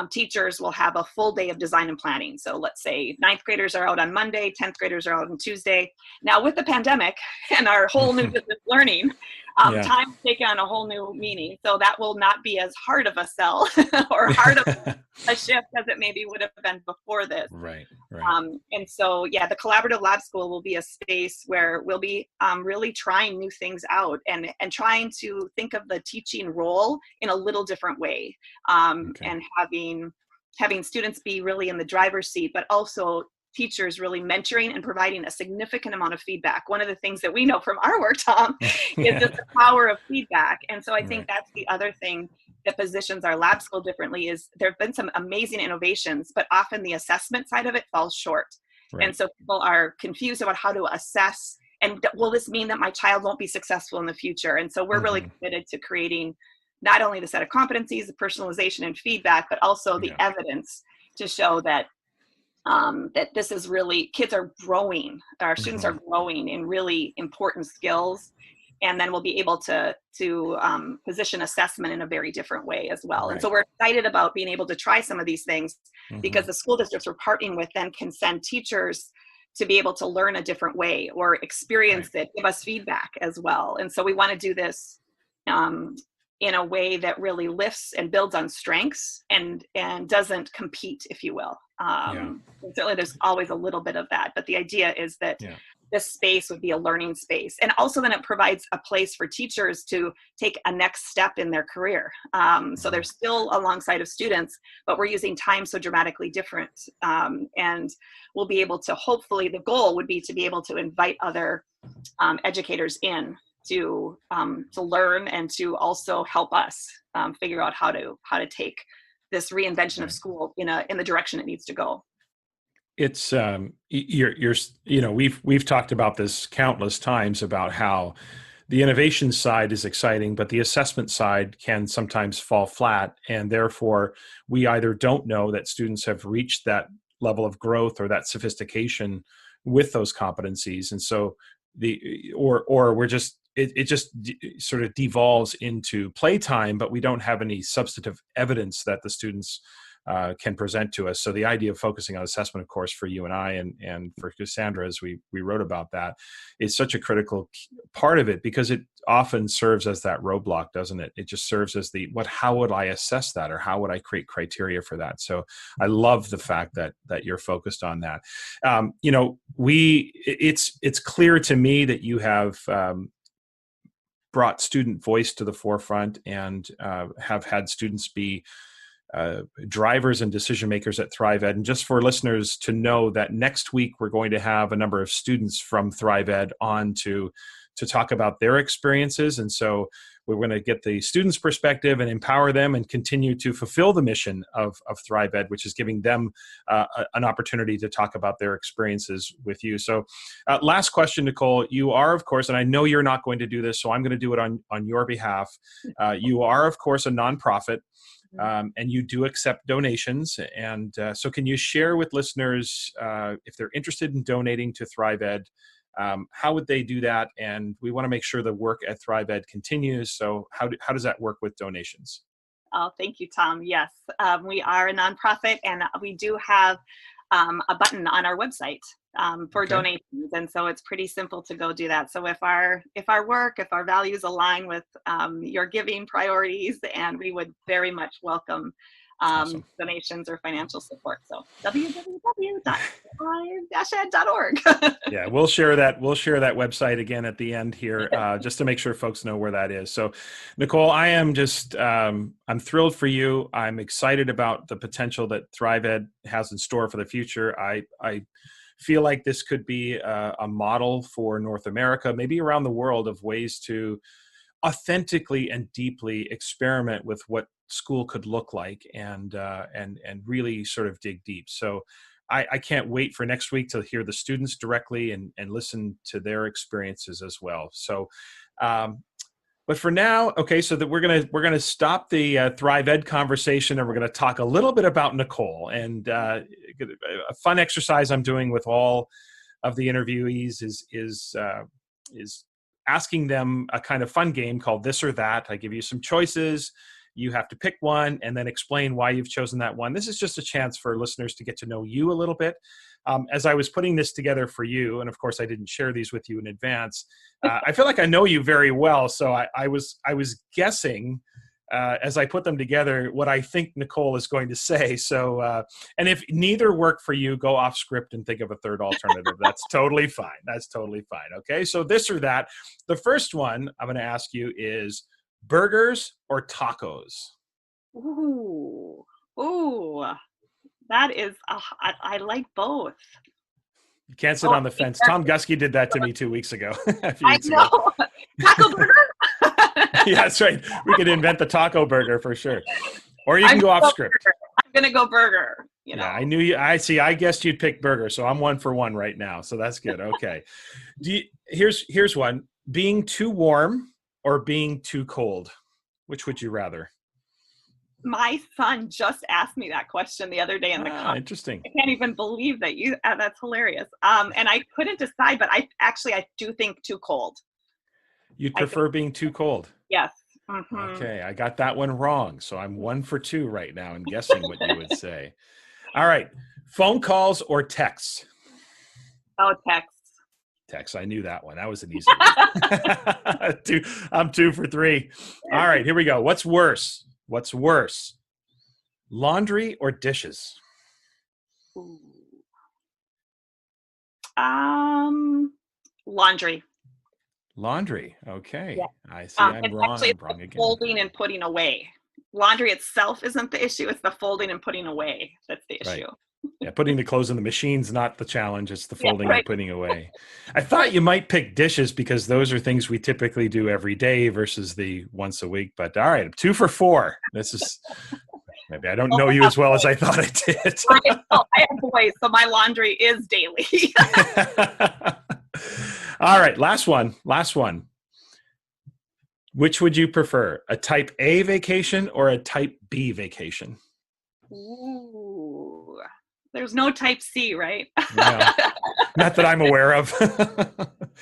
teachers will have a full day of design and planning. So let's say 9th graders are out on Monday, 10th graders are out on Tuesday. Now with the pandemic and our whole new distance learning, time's taken on a whole new meaning. So that will not be as hard of a sell or hard of a shift as it maybe would have been before this. Right. And so, yeah, the Collaborative Lab School will be a space where we'll be really trying new things out and trying to think of the teaching role in a little different way, and having students be really in the driver's seat, but also teachers really mentoring and providing a significant amount of feedback. One of the things that we know from our work, Tom, is just the power of feedback. And so I think that's the other thing that positions our lab school differently is there have been some amazing innovations, but often the assessment side of it falls short. And so people are confused about how to assess, and will this mean that my child won't be successful in the future? And so we're really committed to creating not only the set of competencies, the personalization and feedback, but also the evidence to show that that this is really, kids are growing, our students are growing in really important skills. And then we'll be able to position assessment in a very different way as well. And so we're excited about being able to try some of these things because the school districts we're partnering with then can send teachers to be able to learn a different way or experience it, give us feedback as well. And so we want to do this in a way that really lifts and builds on strengths and doesn't compete, if you will. Certainly there's always a little bit of that, but the idea is that this space would be a learning space. And also then it provides a place for teachers to take a next step in their career. So they're still alongside of students, but we're using time so dramatically different. And we'll be able to, hopefully the goal would be to be able to invite other educators in to learn and to also help us figure out how to take this reinvention of school in the direction it needs to go. It's we've talked about this countless times about how the innovation side is exciting, but the assessment side can sometimes fall flat, and therefore we either don't know that students have reached that level of growth or that sophistication with those competencies, and so we're just it just sort of devolves into playtime, but we don't have any substantive evidence that the students can present to us. So the idea of focusing on assessment, of course, for you and I and for Cassandra, as we wrote about that, is such a critical part of it because it often serves as that roadblock, doesn't it? It just serves as how would I assess that, or how would I create criteria for that? So I love the fact that you're focused on that. It's clear to me that you have brought student voice to the forefront and have had students be drivers and decision makers at ThriveEd. And just for listeners to know that next week we're going to have a number of students from ThriveEd on to talk about their experiences. And so we're going to get the students' perspective and empower them and continue to fulfill the mission of ThriveEd, which is giving them an opportunity to talk about their experiences with you. So last question, Nicole, you are, of course, and I know you're not going to do this, so I'm going to do it on your behalf. You are, of course, a nonprofit. And you do accept donations. And so can you share with listeners, if they're interested in donating to ThriveEd, how would they do that? And we want to make sure the work at ThriveEd continues. So how does that work with donations? Oh, thank you, Tom. Yes, we are a nonprofit, and we do have a button on our website for donations, and so it's pretty simple to go do that. So if our work, if our values align with your giving priorities, and we would very much welcome donations or financial support. So www.thrive-ed.org. Yeah, we'll share that website again at the end here, just to make sure folks know where that is. So, Nicole, I am just I'm thrilled for you. I'm excited about the potential that ThriveEd has in store for the future. I feel like this could be a model for North America, maybe around the world, of ways to authentically and deeply experiment with what school could look like, and really sort of dig deep. So I can't wait for next week to hear the students directly and listen to their experiences as well. So, but for now, okay, so that we're gonna stop the Thrive Ed conversation, and we're gonna talk a little bit about Nicole. And a fun exercise I'm doing with all of the interviewees is asking them a kind of fun game called This or That. I give you some choices. You have to pick one and then explain why you've chosen that one. This is just a chance for listeners to get to know you a little bit. As I was putting this together for you, and of course I didn't share these with you in advance, I feel like I know you very well. So I was guessing as I put them together what I think Nicole is going to say. So, and if neither work for you, go off script and think of a third alternative. That's totally fine. That's totally fine. Okay, so This or That. The first one I'm going to ask you is burgers or tacos? Ooh, that is, I like both. You can't sit on the fence. Tom Gusky did that to me 2 weeks ago. I know. Taco burger? Yeah, that's right. We could invent the taco burger for sure. Or you can go off script. I'm going to go burger. You know. Yeah, I knew you. I guessed you'd pick burger. So I'm 1 for 1 right now. So that's good. Okay. Here's one. Being too warm or being too cold? Which would you rather? My son just asked me that question the other day in the car. Interesting. I can't even believe that that's hilarious. And I couldn't decide, but I do think too cold. You'd prefer being too cold? Yes. Mm-hmm. Okay, I got that one wrong. So I'm 1 for 2 right now and guessing what you would say. All right. Phone calls or texts? Oh, texts. Text. I knew that one. That was an easy one. I'm 2 for 3. All right, here we go. What's worse? Laundry or dishes? Ooh. Laundry. Laundry. Okay. Yeah. I see. I'm wrong. Actually, I'm wrong again. Folding and putting away. Laundry itself isn't the issue. It's the folding and putting away that's the issue. Right. Yeah, putting the clothes in the machine's not the challenge. It's the folding and putting away. I thought you might pick dishes because those are things we typically do every day versus the once a week. But all right, 2 for 4. This is maybe I don't know you as well as I thought I did. I have boys, so my laundry is daily. All right, last one. Which would you prefer, a type A vacation or a type B vacation? Ooh. There's no type C, right? No, not that I'm aware of.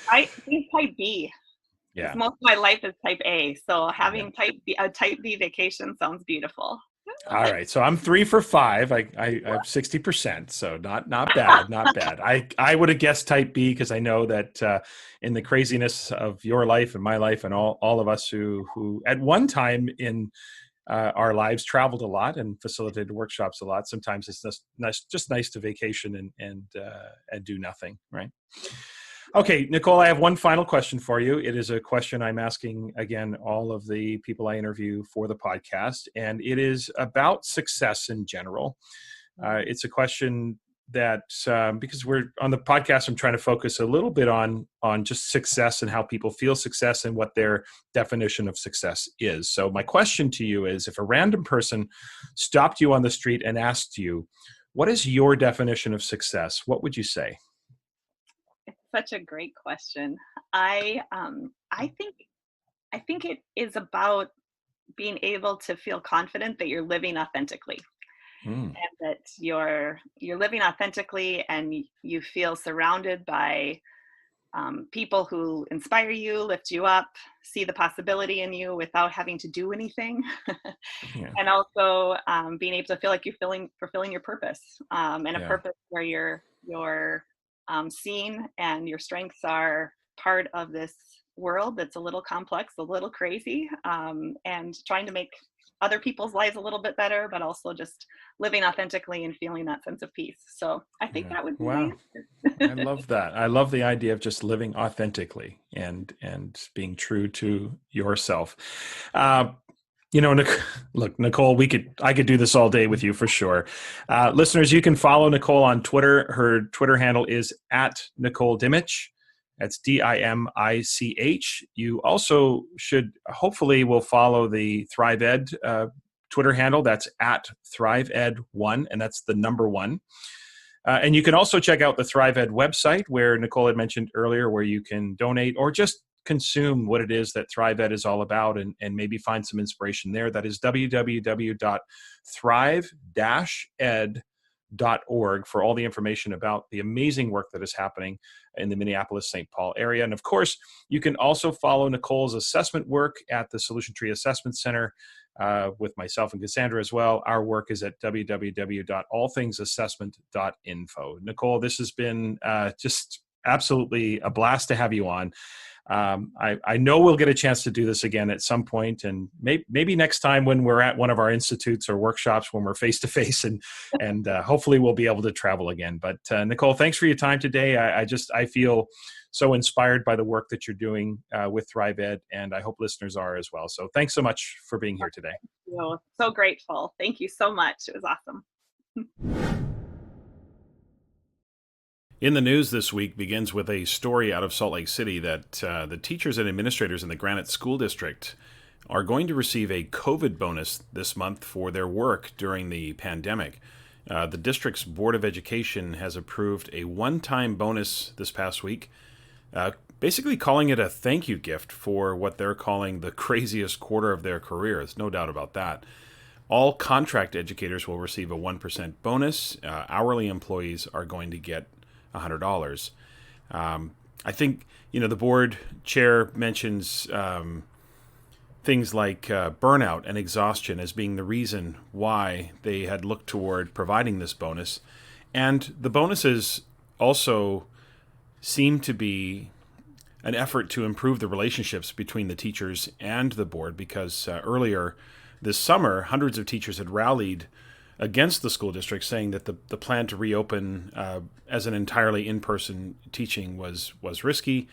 I think type B. Yeah. Most of my life is type A, so having a type B vacation sounds beautiful. All right, so I'm 3 for 5. I have 60%, so not bad, not bad. I would have guessed type B because I know that in the craziness of your life and my life and all of us who at one time in our lives traveled a lot and facilitated workshops a lot. Sometimes it's just nice to vacation and do nothing, right? Okay, Nicole, I have one final question for you. It is a question I'm asking, again, all of the people I interview for the podcast, and it is about success in general. It's a question that, because we're on the podcast, I'm trying to focus a little bit on just success and how people feel success and what their definition of success is. So my question to you is, if a random person stopped you on the street and asked you, what is your definition of success? What would you say? It's such a great question. I think it is about being able to feel confident that you're living authentically. And that you're living authentically and you feel surrounded by people who inspire you, lift you up, see the possibility in you without having to do anything. And also being able to feel like you're fulfilling your purpose, and a purpose where you're seen and your strengths are part of this world that's a little complex, a little crazy, and trying to make other people's lives a little bit better, but also just living authentically and feeling that sense of peace. So I think that would be wow. I love that. I love the idea of just living authentically and being true to yourself. Look, Nicole, I could do this all day with you for sure. Listeners, you can follow Nicole on Twitter. Her Twitter handle is at Nicole Dimich. That's Dimich. You also will follow the Thrive Ed Twitter handle. That's at ThriveEd1, and that's the number one. And you can also check out the Thrive Ed website, where Nicole had mentioned earlier, where you can donate or just consume what it is that Thrive Ed is all about, and maybe find some inspiration there. That is www.thrive-ed.org for all the information about the amazing work that is happening in the Minneapolis-St. Paul area. And of course, you can also follow Nicole's assessment work at the Solution Tree Assessment Center with myself and Cassandra as well. Our work is at www.allthingsassessment.info. Nicole, this has been just absolutely a blast to have you on. I know we'll get a chance to do this again at some point, and maybe next time when we're at one of our institutes or workshops, when we're face to face, and hopefully we'll be able to travel again. But Nicole, thanks for your time today. I feel so inspired by the work that you're doing with Thrive Ed, and I hope listeners are as well. So thanks so much for being here today. So grateful. Thank you so much. It was awesome. In the news this week begins with a story out of Salt Lake City that the teachers and administrators in the Granite School District are going to receive a COVID bonus this month for their work during the pandemic. The district's Board of Education has approved a one-time bonus this past week, basically calling it a thank you gift for what they're calling the craziest quarter of their careers. No doubt about that. All contract educators will receive a 1% bonus. Hourly employees are going to get $100. I think, the board chair mentions things like burnout and exhaustion as being the reason why they had looked toward providing this bonus. And the bonuses also seem to be an effort to improve the relationships between the teachers and the board, because earlier this summer, hundreds of teachers had rallied against the school district, saying that the plan to reopen as an entirely in-person teaching was risky,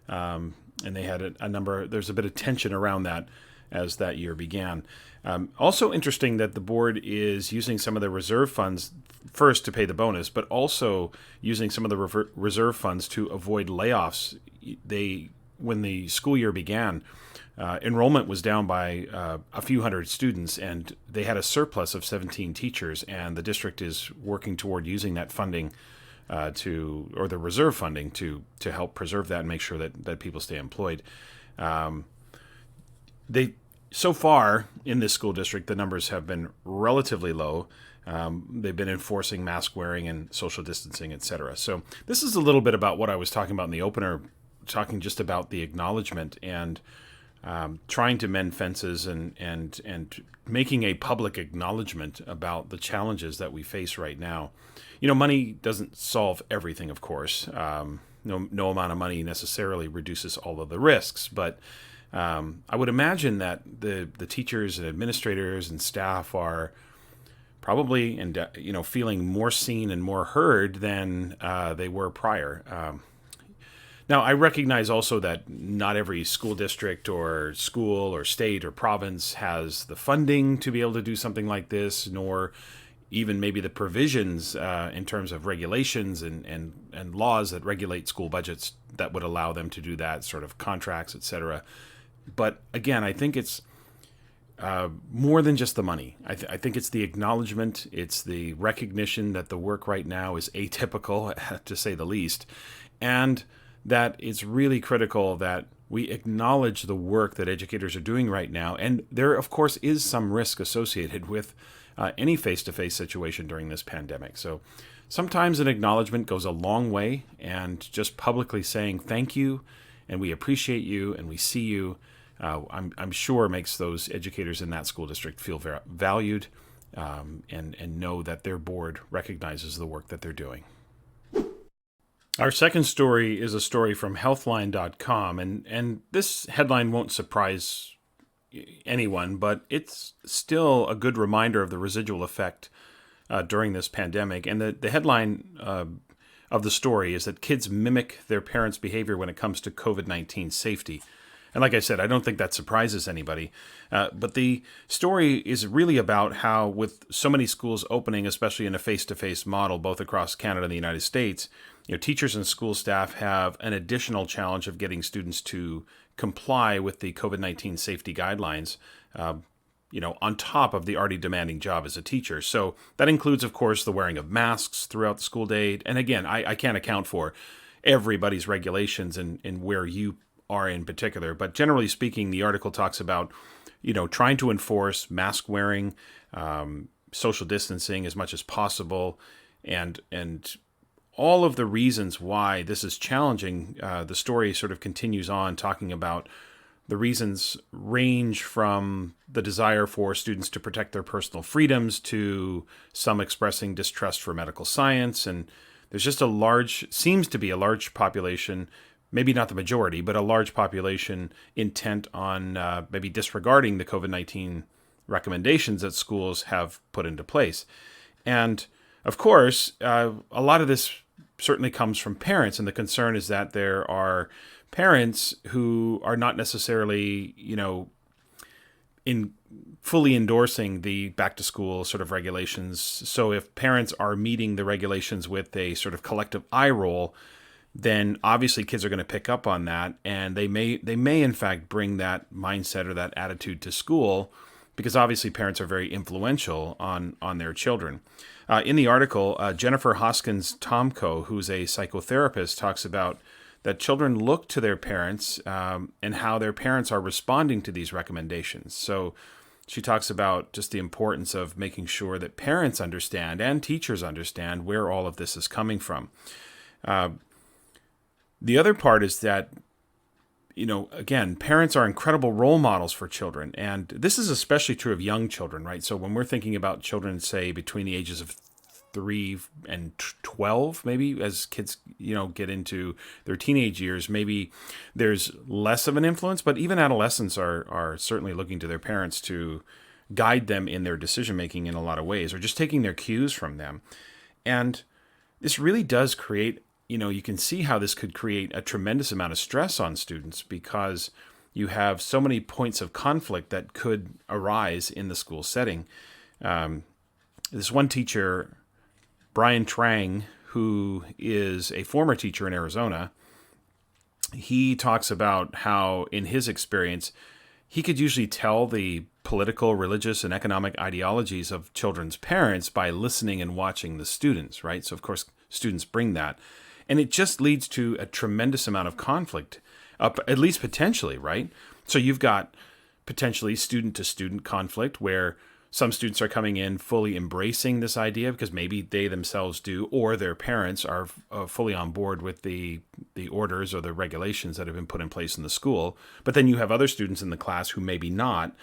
and they had there's a bit of tension around that as that year began. Also interesting that the board is using some of the reserve funds first to pay the bonus, but also using some of the reserve funds to avoid layoffs. When the school year began, enrollment was down by a few hundred students, and they had a surplus of 17 teachers, and the district is working toward using that funding or the reserve funding to help preserve that and make sure that people stay employed. So far in this school district, the numbers have been relatively low. They've been enforcing mask wearing and social distancing, etc. So this is a little bit about what I was talking about in the opener, talking just about the acknowledgement and trying to mend fences and making a public acknowledgement about the challenges that we face right now. Money doesn't solve everything, of course. No amount of money necessarily reduces all of the risks, but I would imagine that the teachers and administrators and staff are probably feeling more seen and more heard than they were prior. Now, I recognize also that not every school district or school or state or province has the funding to be able to do something like this, nor even maybe the provisions in terms of regulations and laws that regulate school budgets that would allow them to do that, sort of contracts, etc. But again, I think it's more than just the money. I think it's the acknowledgement, it's the recognition that the work right now is atypical, to say the least, and that it's really critical that we acknowledge the work that educators are doing right now. And there, of course, is some risk associated with any face-to-face situation during this pandemic. So sometimes an acknowledgement goes a long way, and just publicly saying thank you, and we appreciate you, and we see you, I'm sure makes those educators in that school district feel valued and know that their board recognizes the work that they're doing. Our second story is a story from healthline.com, and this headline won't surprise anyone, but it's still a good reminder of the residual effect during this pandemic. And the headline of the story is that kids mimic their parents' behavior when it comes to COVID-19 safety. And like I said, I don't think that surprises anybody. But the story is really about how, with so many schools opening, especially in a face-to-face model, both across Canada and the United States, teachers and school staff have an additional challenge of getting students to comply with the COVID-19 safety guidelines, on top of the already demanding job as a teacher. So that includes, of course, the wearing of masks throughout the school day. And again, I can't account for everybody's regulations and where you are in particular. But generally speaking, the article talks about, trying to enforce mask wearing, social distancing as much as possible, and all of the reasons why this is challenging. The story sort of continues on talking about the reasons range from the desire for students to protect their personal freedoms to some expressing distrust for medical science. And there's just seems to be a large population, maybe not the majority, but a large population intent on maybe disregarding the COVID-19 recommendations that schools have put into place. And of course, a lot of this certainly comes from parents, and the concern is that there are parents who are not necessarily, in fully endorsing the back to school sort of regulations. So if parents are meeting the regulations with a sort of collective eye roll, then obviously kids are going to pick up on that, and they may in fact bring that mindset or that attitude to school, because obviously parents are very influential on their children. In the article, Jennifer Hoskins Tomko, who's a psychotherapist, talks about that children look to their parents and how their parents are responding to these recommendations. So she talks about just the importance of making sure that parents understand and teachers understand where all of this is coming from. The other part is that, again, parents are incredible role models for children. And this is especially true of young children, right? So when we're thinking about children, say, between the ages of 3 and 12, maybe, as kids, get into their teenage years, maybe there's less of an influence, but even adolescents are certainly looking to their parents to guide them in their decision-making in a lot of ways, or just taking their cues from them. And this really does create, you can see how this could create a tremendous amount of stress on students, because you have so many points of conflict that could arise in the school setting. This one teacher, Brian Trang, who is a former teacher in Arizona, he talks about how, in his experience, he could usually tell the political, religious, and economic ideologies of children's parents by listening and watching the students, right? So, of course, students bring that. And it just leads to a tremendous amount of conflict, at least potentially, right? So you've got potentially student-to-student conflict, where some students are coming in fully embracing this idea because maybe they themselves do, or their parents are fully on board with the orders or the regulations that have been put in place in the school. But then you have other students in the class who maybe not,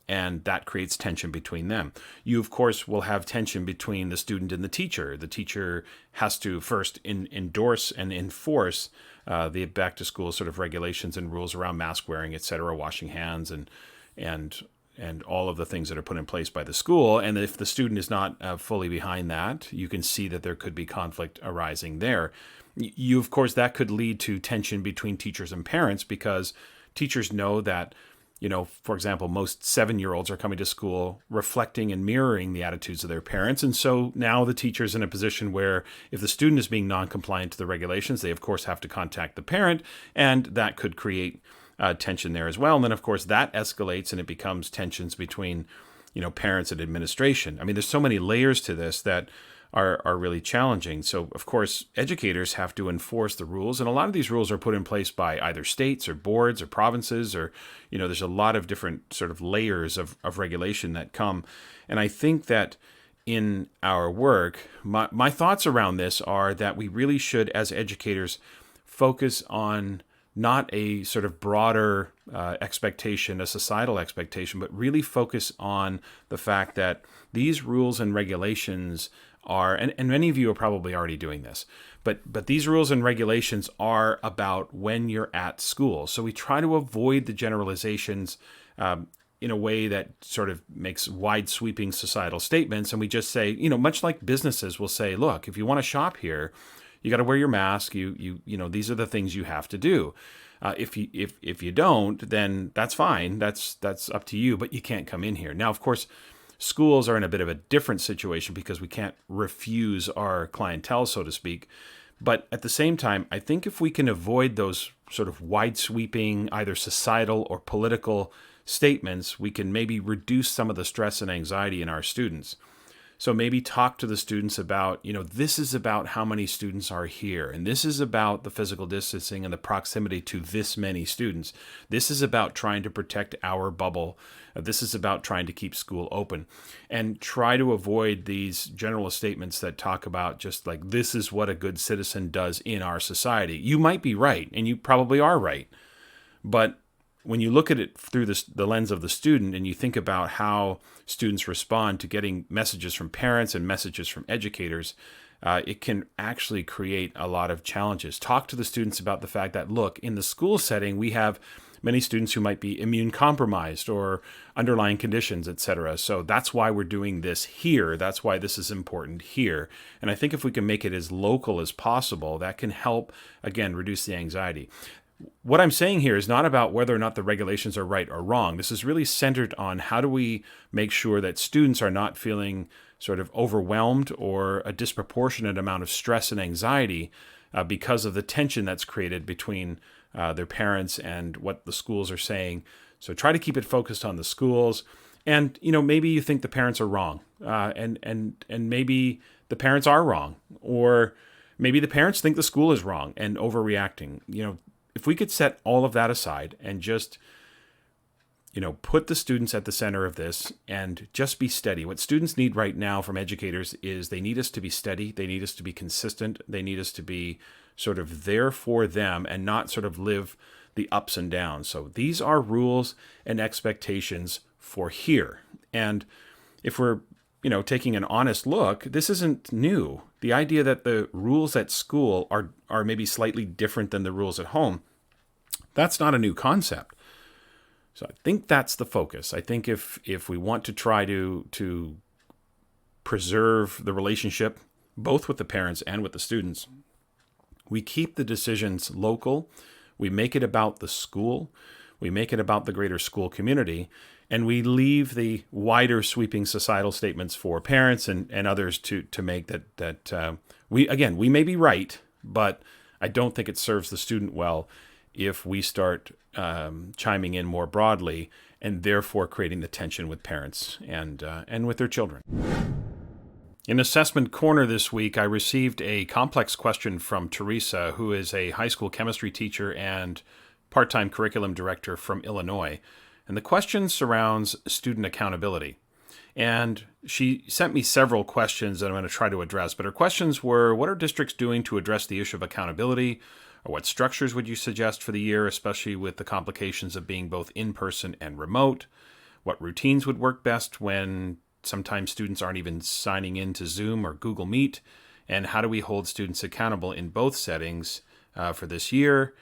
and that creates tension between them. You, of course, will have tension between the student and the teacher. The teacher has to first endorse and enforce the back-to-school sort of regulations and rules around mask wearing, et cetera, washing hands, and all of the things that are put in place by the school. And if the student is not fully behind that, you can see that there could be conflict arising there. You, of course, that could lead to tension between teachers and parents, because teachers know that, for example, most 7-year-olds are coming to school reflecting and mirroring the attitudes of their parents. And so now the teacher's in a position where if the student is being non-compliant to the regulations, they, of course, have to contact the parent, and that could create tension there as well. And then, of course, that escalates and it becomes tensions between, parents and administration. I mean, there's so many layers to this that are really challenging. So, of course, educators have to enforce the rules. And a lot of these rules are put in place by either states or boards or provinces, or, there's a lot of different sort of layers of regulation that come. And I think that in our work, my thoughts around this are that we really should, as educators, focus on not a sort of broader expectation, a societal expectation, but really focus on the fact that these rules and regulations are, and many of you are probably already doing this, but these rules and regulations are about when you're at school. So we try to avoid the generalizations in a way that sort of makes wide sweeping societal statements. And we just say, much like businesses will say, look, if you want to shop here, you got to wear your mask. You these are the things you have to do. If you don't, then that's fine. That's up to you, but you can't come in here. Now, of course, schools are in a bit of a different situation because we can't refuse our clientele, so to speak. But at the same time, I think if we can avoid those sort of wide sweeping, either societal or political statements, we can maybe reduce some of the stress and anxiety in our students. So maybe talk to the students about, this is about how many students are here, and this is about the physical distancing and the proximity to this many students. This is about trying to protect our bubble. This is about trying to keep school open, and try to avoid these general statements that talk about just like, this is what a good citizen does in our society. You might be right, and you probably are right, but when you look at it through the lens of the student and you think about how students respond to getting messages from parents and messages from educators, it can actually create a lot of challenges. Talk to the students about the fact that, look, in the school setting, we have many students who might be immune compromised or underlying conditions, etc. So that's why we're doing this here. That's why this is important here. And I think if we can make it as local as possible, that can help, again, reduce the anxiety. What I'm saying here is not about whether or not the regulations are right or wrong. This is really centered on how do we make sure that students are not feeling sort of overwhelmed or a disproportionate amount of stress and anxiety because of the tension that's created between their parents and what the schools are saying. So try to keep it focused on the schools. And, maybe you think the parents are wrong, and maybe the parents are wrong, or maybe the parents think the school is wrong and overreacting. If we could set all of that aside and just, put the students at the center of this and just be steady. What students need right now from educators is they need us to be steady. They need us to be consistent. They need us to be sort of there for them and not sort of live the ups and downs. So these are rules and expectations for here. And if we're, taking an honest look, this isn't new. The idea that the rules at school are maybe slightly different than the rules at home, that's not a new concept. So I think that's the focus. I think if we want to try to preserve the relationship, both with the parents and with the students, we keep the decisions local, we make it about the school, we make it about the greater school community, and we leave the wider sweeping societal statements for parents and others to make that we may be right, but I don't think it serves the student well if we start chiming in more broadly and therefore creating the tension with parents and with their children. In Assessment Corner this week, I received a complex question from Teresa, who is a high school chemistry teacher and part-time curriculum director from Illinois. And the question surrounds student accountability. And she sent me several questions that I'm going to try to address. But her questions were, what are districts doing to address the issue of accountability? Or what structures would you suggest for the year, especially with the complications of being both in-person and remote? What routines would work best when sometimes students aren't even signing in to Zoom or Google Meet? And how do we hold students accountable in both settings for this year?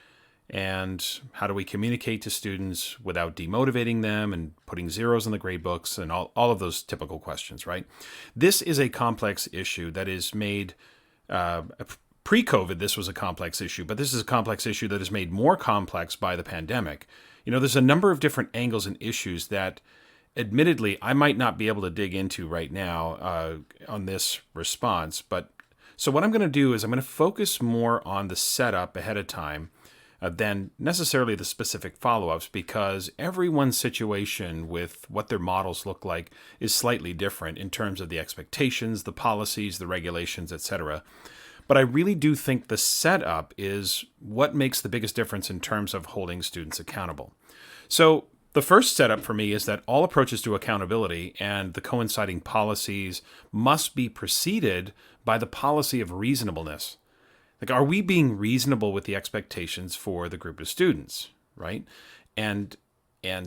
And how do we communicate to students without demotivating them and putting zeros in the grade books and all of those typical questions, right? This is a complex issue that is made, pre-COVID, this was a complex issue, but this is a complex issue that is made more complex by the pandemic. There's a number of different angles and issues that admittedly I might not be able to dig into right now on this response. But so what I'm going to do is I'm going to focus more on the setup ahead of time than necessarily the specific follow-ups, because everyone's situation with what their models look like is slightly different in terms of the expectations, the policies, the regulations, etc. But I really do think the setup is what makes the biggest difference in terms of holding students accountable. So the first setup for me is that all approaches to accountability and the coinciding policies must be preceded by the policy of reasonableness. Like, are we being reasonable with the expectations for the group of students, right? And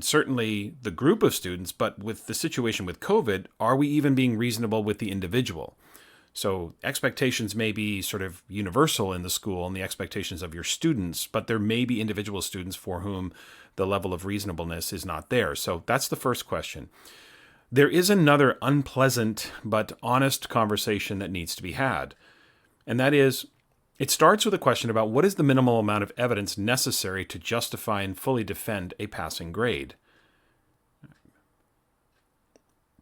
certainly the group of students, but with the situation with COVID, are we even being reasonable with the individual? So expectations may be sort of universal in the school and the expectations of your students, but there may be individual students for whom the level of reasonableness is not there. So that's the first question. There is another unpleasant but honest conversation that needs to be had, and that is, It starts with a question about what is the minimal amount of evidence necessary to justify and fully defend a passing grade.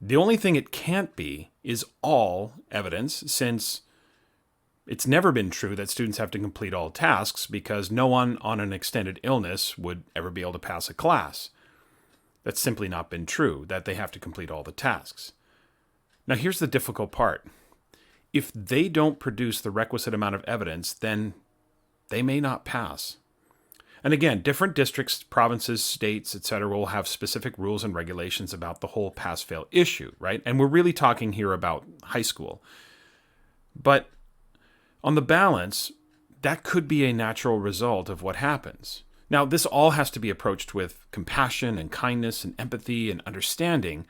The only thing it can't be is all evidence, since it's never been true that students have to complete all tasks, because no one on an extended illness would ever be able to pass a class. That's simply not been true, that they have to complete all the tasks. Now, here's the difficult part. If they don't produce the requisite amount of evidence, then they may not pass. And again, different districts, provinces, states, etc. will have specific rules and regulations about the whole pass-fail issue, right? And we're really talking here about high school. But on the balance, that could be a natural result of what happens. Now, this all has to be approached with compassion and kindness and empathy and understanding.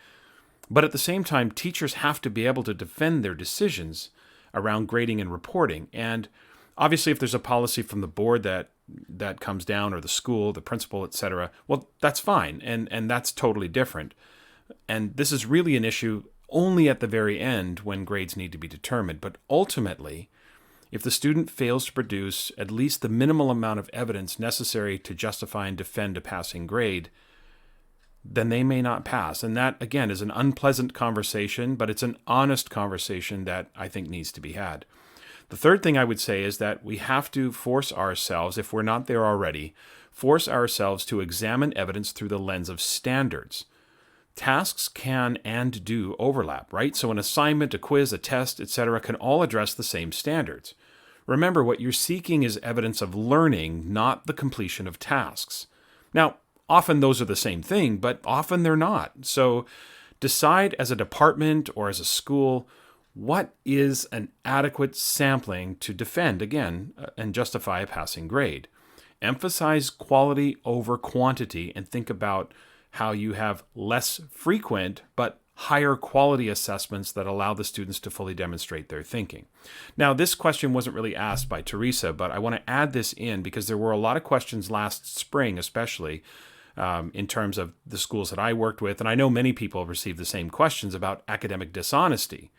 But at the same time, teachers have to be able to defend their decisions around grading and reporting. And obviously, if there's a policy from the board that comes down, or the school, the principal, etc., well, that's fine. And that's totally different. And this is really an issue only at the very end when grades need to be determined. But ultimately, if the student fails to produce at least the minimal amount of evidence necessary to justify and defend a passing grade, then they may not pass. And that, again, is an unpleasant conversation, but it's an honest conversation that I think needs to be had. The third thing I would say is that we have to force ourselves, if we're not there already, force ourselves to examine evidence through the lens of standards. Tasks can and do overlap, right? So an assignment, a quiz, a test, etc. can all address the same standards. Remember, what you're seeking is evidence of learning, not the completion of tasks. Now, often those are the same thing, but often they're not. So decide as a department or as a school, what is an adequate sampling to defend, again, and justify a passing grade. Emphasize quality over quantity and think about how you have less frequent but higher quality assessments that allow the students to fully demonstrate their thinking. Now, this question wasn't really asked by Teresa, but I want to add this in because there were a lot of questions last spring, especially in terms of the schools that I worked with. And I know many people have received the same questions about academic dishonesty.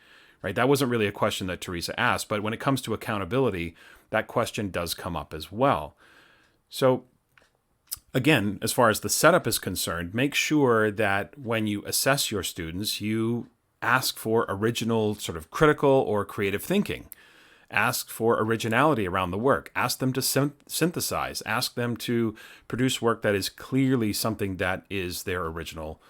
Right? That wasn't really a question that Teresa asked, but when it comes to accountability, that question does come up as well. So again, as far as the setup is concerned, make sure that when you assess your students, you ask for original, sort of critical or creative thinking. Ask for originality around the work. Ask them to synthesize. Ask them to produce work that is clearly something that is their original,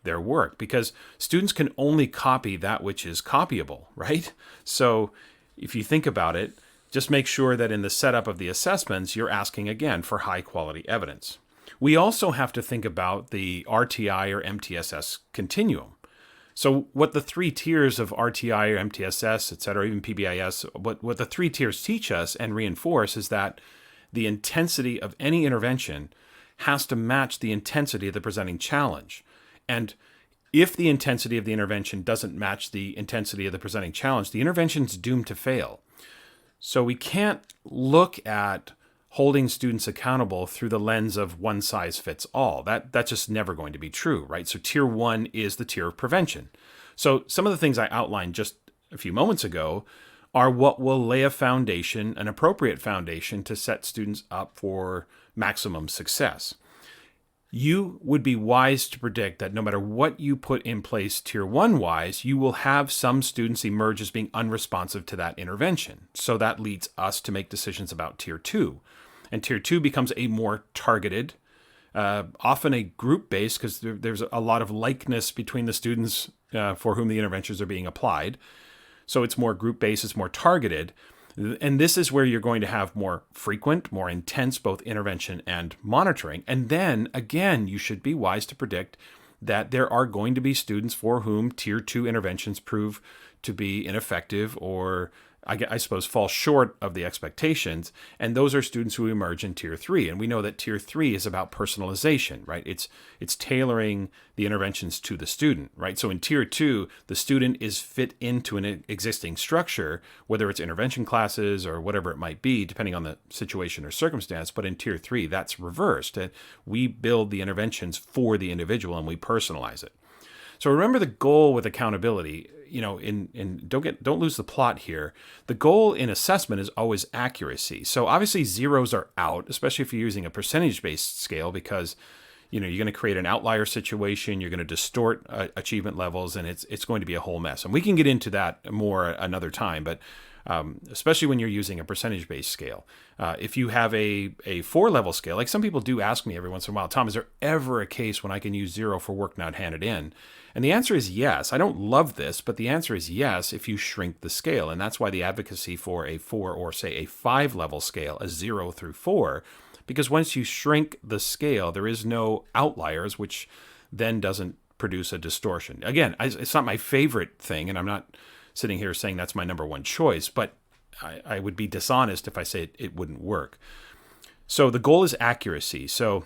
their work, because students can only copy that which is copyable, right? So if you think about it, just make sure that in the setup of the assessments, you're asking again for high quality evidence. We also have to think about the RTI or MTSS continuum. So what the three tiers of RTI or MTSS, et cetera, even PBIS, what the three tiers teach us and reinforce is that the intensity of any intervention has to match the intensity of the presenting challenge. And if the intensity of the intervention doesn't match the intensity of the presenting challenge, the intervention's doomed to fail. So we can't look at holding students accountable through the lens of one size fits all. That's just never going to be true, right? So tier 1 is the tier of prevention. So some of the things I outlined just a few moments ago are what will lay a foundation, an appropriate foundation to set students up for maximum success. You would be wise to predict that no matter what you put in place tier 1 wise, you will have some students emerge as being unresponsive to that intervention. So that leads us to make decisions about tier 2. And tier 2 becomes a more targeted, often a group-based, because there's a lot of likeness between the students for whom the interventions are being applied. So it's more group-based, it's more targeted. And this is where you're going to have more frequent, more intense, both intervention and monitoring. And then, again, you should be wise to predict that there are going to be students for whom tier 2 interventions prove to be ineffective or, I suppose, fall short of the expectations. And those are students who emerge in tier 3. And we know that tier 3 is about personalization, right? It's tailoring the interventions to the student, right? So in tier 2, the student is fit into an existing structure, whether it's intervention classes or whatever it might be, depending on the situation or circumstance. But in tier 3, that's reversed. We build the interventions for the individual and we personalize it. So remember the goal with accountability. In don't lose the plot here. The goal in assessment is always accuracy. So obviously zeros are out, especially if you're using a percentage-based scale, because you're going to create an outlier situation. You're going to distort achievement levels, and it's going to be a whole mess. And we can get into that more another time, but especially when you're using a percentage-based scale. If you have a 4-level scale, like some people do ask me every once in a while, Tom, is there ever a case when I can use 0 for work not handed in? And the answer is yes. I don't love this, but the answer is yes if you shrink the scale. And that's why the advocacy for a 4 or say a 5-level scale, a 0 through 4, because once you shrink the scale, there is no outliers, which then doesn't produce a distortion. Again, it's not my favorite thing, and I'm not sitting here saying that's my number one choice, but I would be dishonest if I say it wouldn't work. So the goal is accuracy. So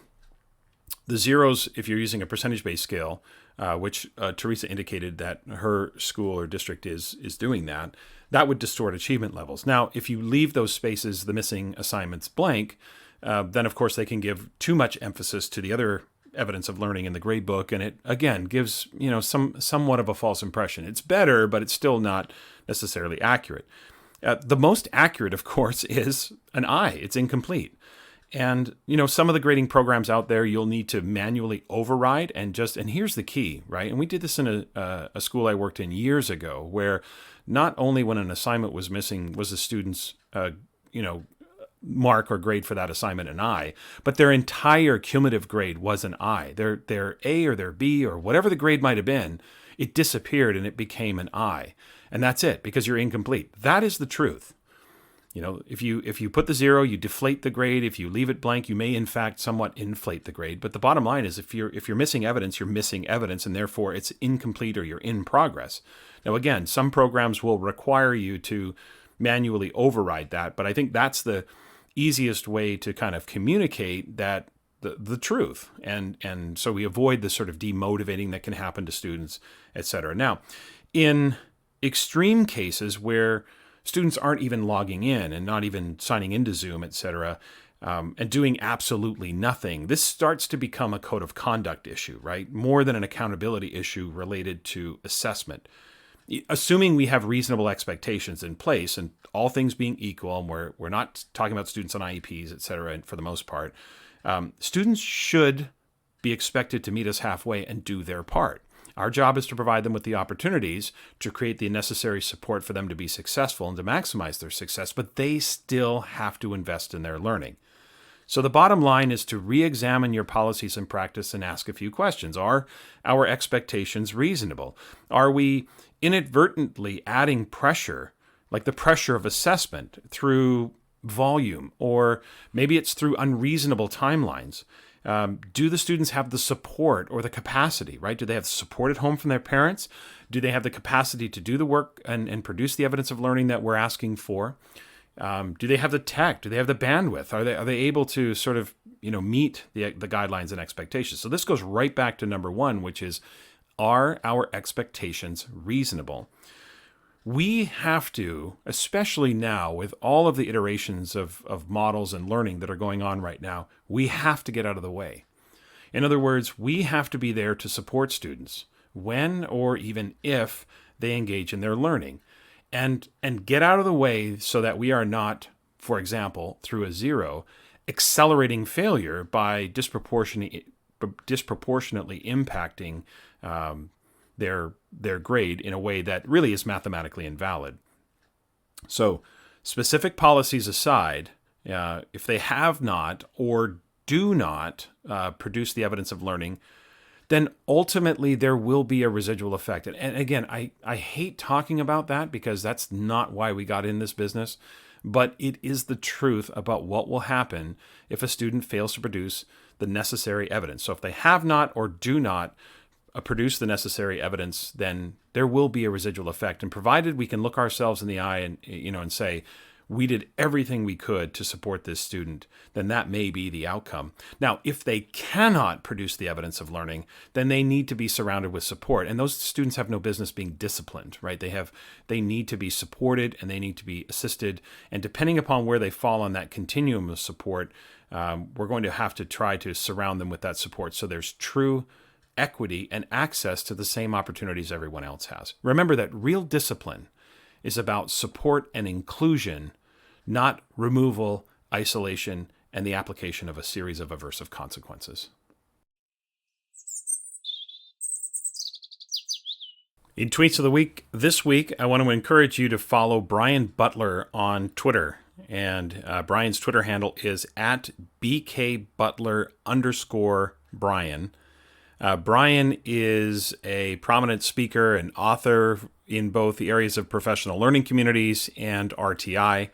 the zeros, if you're using a percentage-based scale, which Teresa indicated that her school or district is doing that would distort achievement levels. Now, if you leave those spaces, the missing assignments blank, then of course they can give too much emphasis to the other evidence of learning in the grade book, and it again gives somewhat of a false impression. It's better, but it's still not necessarily accurate. The most accurate, of course, is an I. It's incomplete. And some of the grading programs out there, you'll need to manually override and here's the key, right? And we did this in a school I worked in years ago, where not only when an assignment was missing was the student's mark or grade for that assignment an I, but their entire cumulative grade was an I. Their A or their B or whatever the grade might have been, it disappeared and it became an I. And that's it, because you're incomplete. That is the truth. If you put the 0, you deflate the grade. If you leave it blank, you may in fact somewhat inflate the grade. But the bottom line is, if you're missing evidence, you're missing evidence, and therefore it's incomplete or you're in progress. Now again, some programs will require you to manually override that, but I think that's the easiest way to kind of communicate that the truth, and so we avoid the sort of demotivating that can happen to students, etc. Now, in extreme cases where students aren't even logging in and not even signing into Zoom, etc., and doing absolutely nothing, this starts to become a code of conduct issue, right? More than an accountability issue related to assessment. Assuming we have reasonable expectations in place, and all things being equal, and we're not talking about students on IEPs, et cetera, for the most part, students should be expected to meet us halfway and do their part. Our job is to provide them with the opportunities to create the necessary support for them to be successful and to maximize their success, but they still have to invest in their learning. So the bottom line is to re-examine your policies and practice and ask a few questions. Are our expectations reasonable? Are we inadvertently adding pressure, like the pressure of assessment, through volume, or maybe it's through unreasonable timelines? Do the students have the support or the capacity, right? Do they have support at home from their parents? Do they have the capacity to do the work and produce the evidence of learning that we're asking for? Do they have the tech? Do they have the bandwidth? Are they able to sort of meet the guidelines and expectations? So this goes right back to number one, which is, are our expectations reasonable? We have to, especially now with all of the iterations of models and learning that are going on right now, we have to get out of the way. In other words, we have to be there to support students when or even if they engage in their learning, and get out of the way so that we are not, for example, through a 0, accelerating failure by disproportionately impacting their grade in a way that really is mathematically invalid. So, specific policies aside, if they have not or do not produce the evidence of learning, then ultimately there will be a residual effect. And again, I hate talking about that because that's not why we got in this business, but it is the truth about what will happen if a student fails to produce the necessary evidence. So if they have not or do not produce the necessary evidence, then there will be a residual effect. And provided we can look ourselves in the eye and say, we did everything we could to support this student, then that may be the outcome. Now, if they cannot produce the evidence of learning, then they need to be surrounded with support. And those students have no business being disciplined, right? They need to be supported and they need to be assisted. And depending upon where they fall on that continuum of support, we're going to have to try to surround them with that support. So there's true equity, and access to the same opportunities everyone else has. Remember that real discipline is about support and inclusion, not removal, isolation, and the application of a series of aversive consequences. In Tweets of the Week, this week, I want to encourage you to follow Brian Butler on Twitter. And Brian's Twitter handle is at @BKButler_Brian. Brian is a prominent speaker and author in both the areas of professional learning communities and RTI.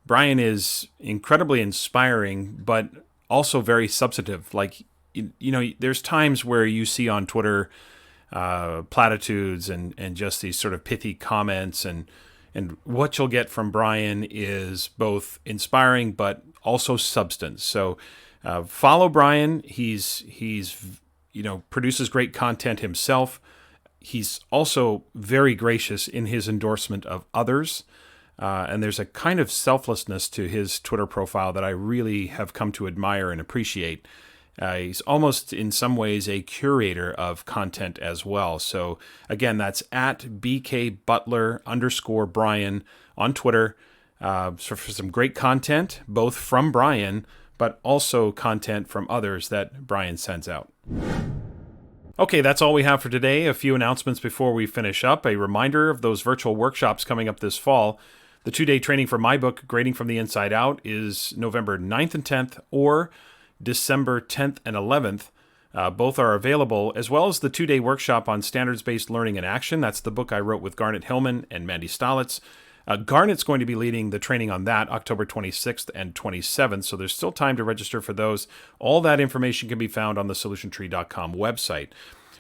Brian is incredibly inspiring, but also very substantive. Like, there's times where you see on Twitter platitudes and just these sort of pithy comments, and what you'll get from Brian is both inspiring but also substance. So follow Brian. He's produces great content himself. He's also very gracious in his endorsement of others. And there's a kind of selflessness to his Twitter profile that I really have come to admire and appreciate. He's almost in some ways a curator of content as well. So again, that's at BKButler_Brian on Twitter. So for some great content, both from Brian, but also content from others that Brian sends out. Okay, that's all we have for today. A few announcements before we finish up. A reminder of those virtual workshops coming up this fall. The 2-day training for my book, Grading from the Inside Out, is November 9th and 10th, or December 10th and 11th. Both are available, as well as the 2-day workshop on standards-based learning and action. That's the book I wrote with Garnet Hillman and Mandy Stalitz. Garnet's going to be leading the training on that October 26th and 27th, so there's still time to register for those. All that information can be found on the solutiontree.com website.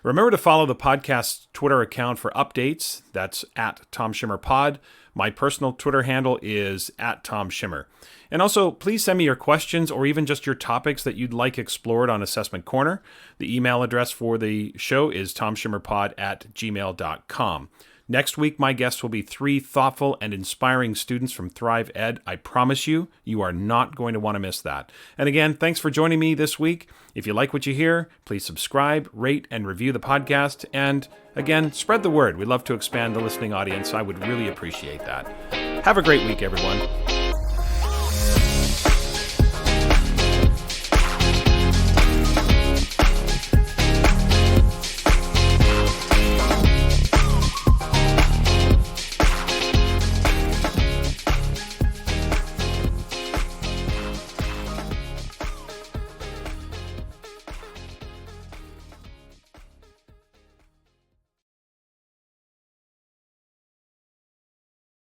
Remember to follow the podcast's Twitter account for updates. That's at Tom Schimmer Pod. My personal Twitter handle is at Tom Schimmer. And also, please send me your questions or even just your topics that you'd like explored on Assessment Corner. The email address for the show is tomschimmerpod@gmail.com. Next week, my guests will be 3 thoughtful and inspiring students from Thrive Ed. I promise you, you are not going to want to miss that. And again, thanks for joining me this week. If you like what you hear, please subscribe, rate, and review the podcast. And again, spread the word. We'd love to expand the listening audience. I would really appreciate that. Have a great week, everyone.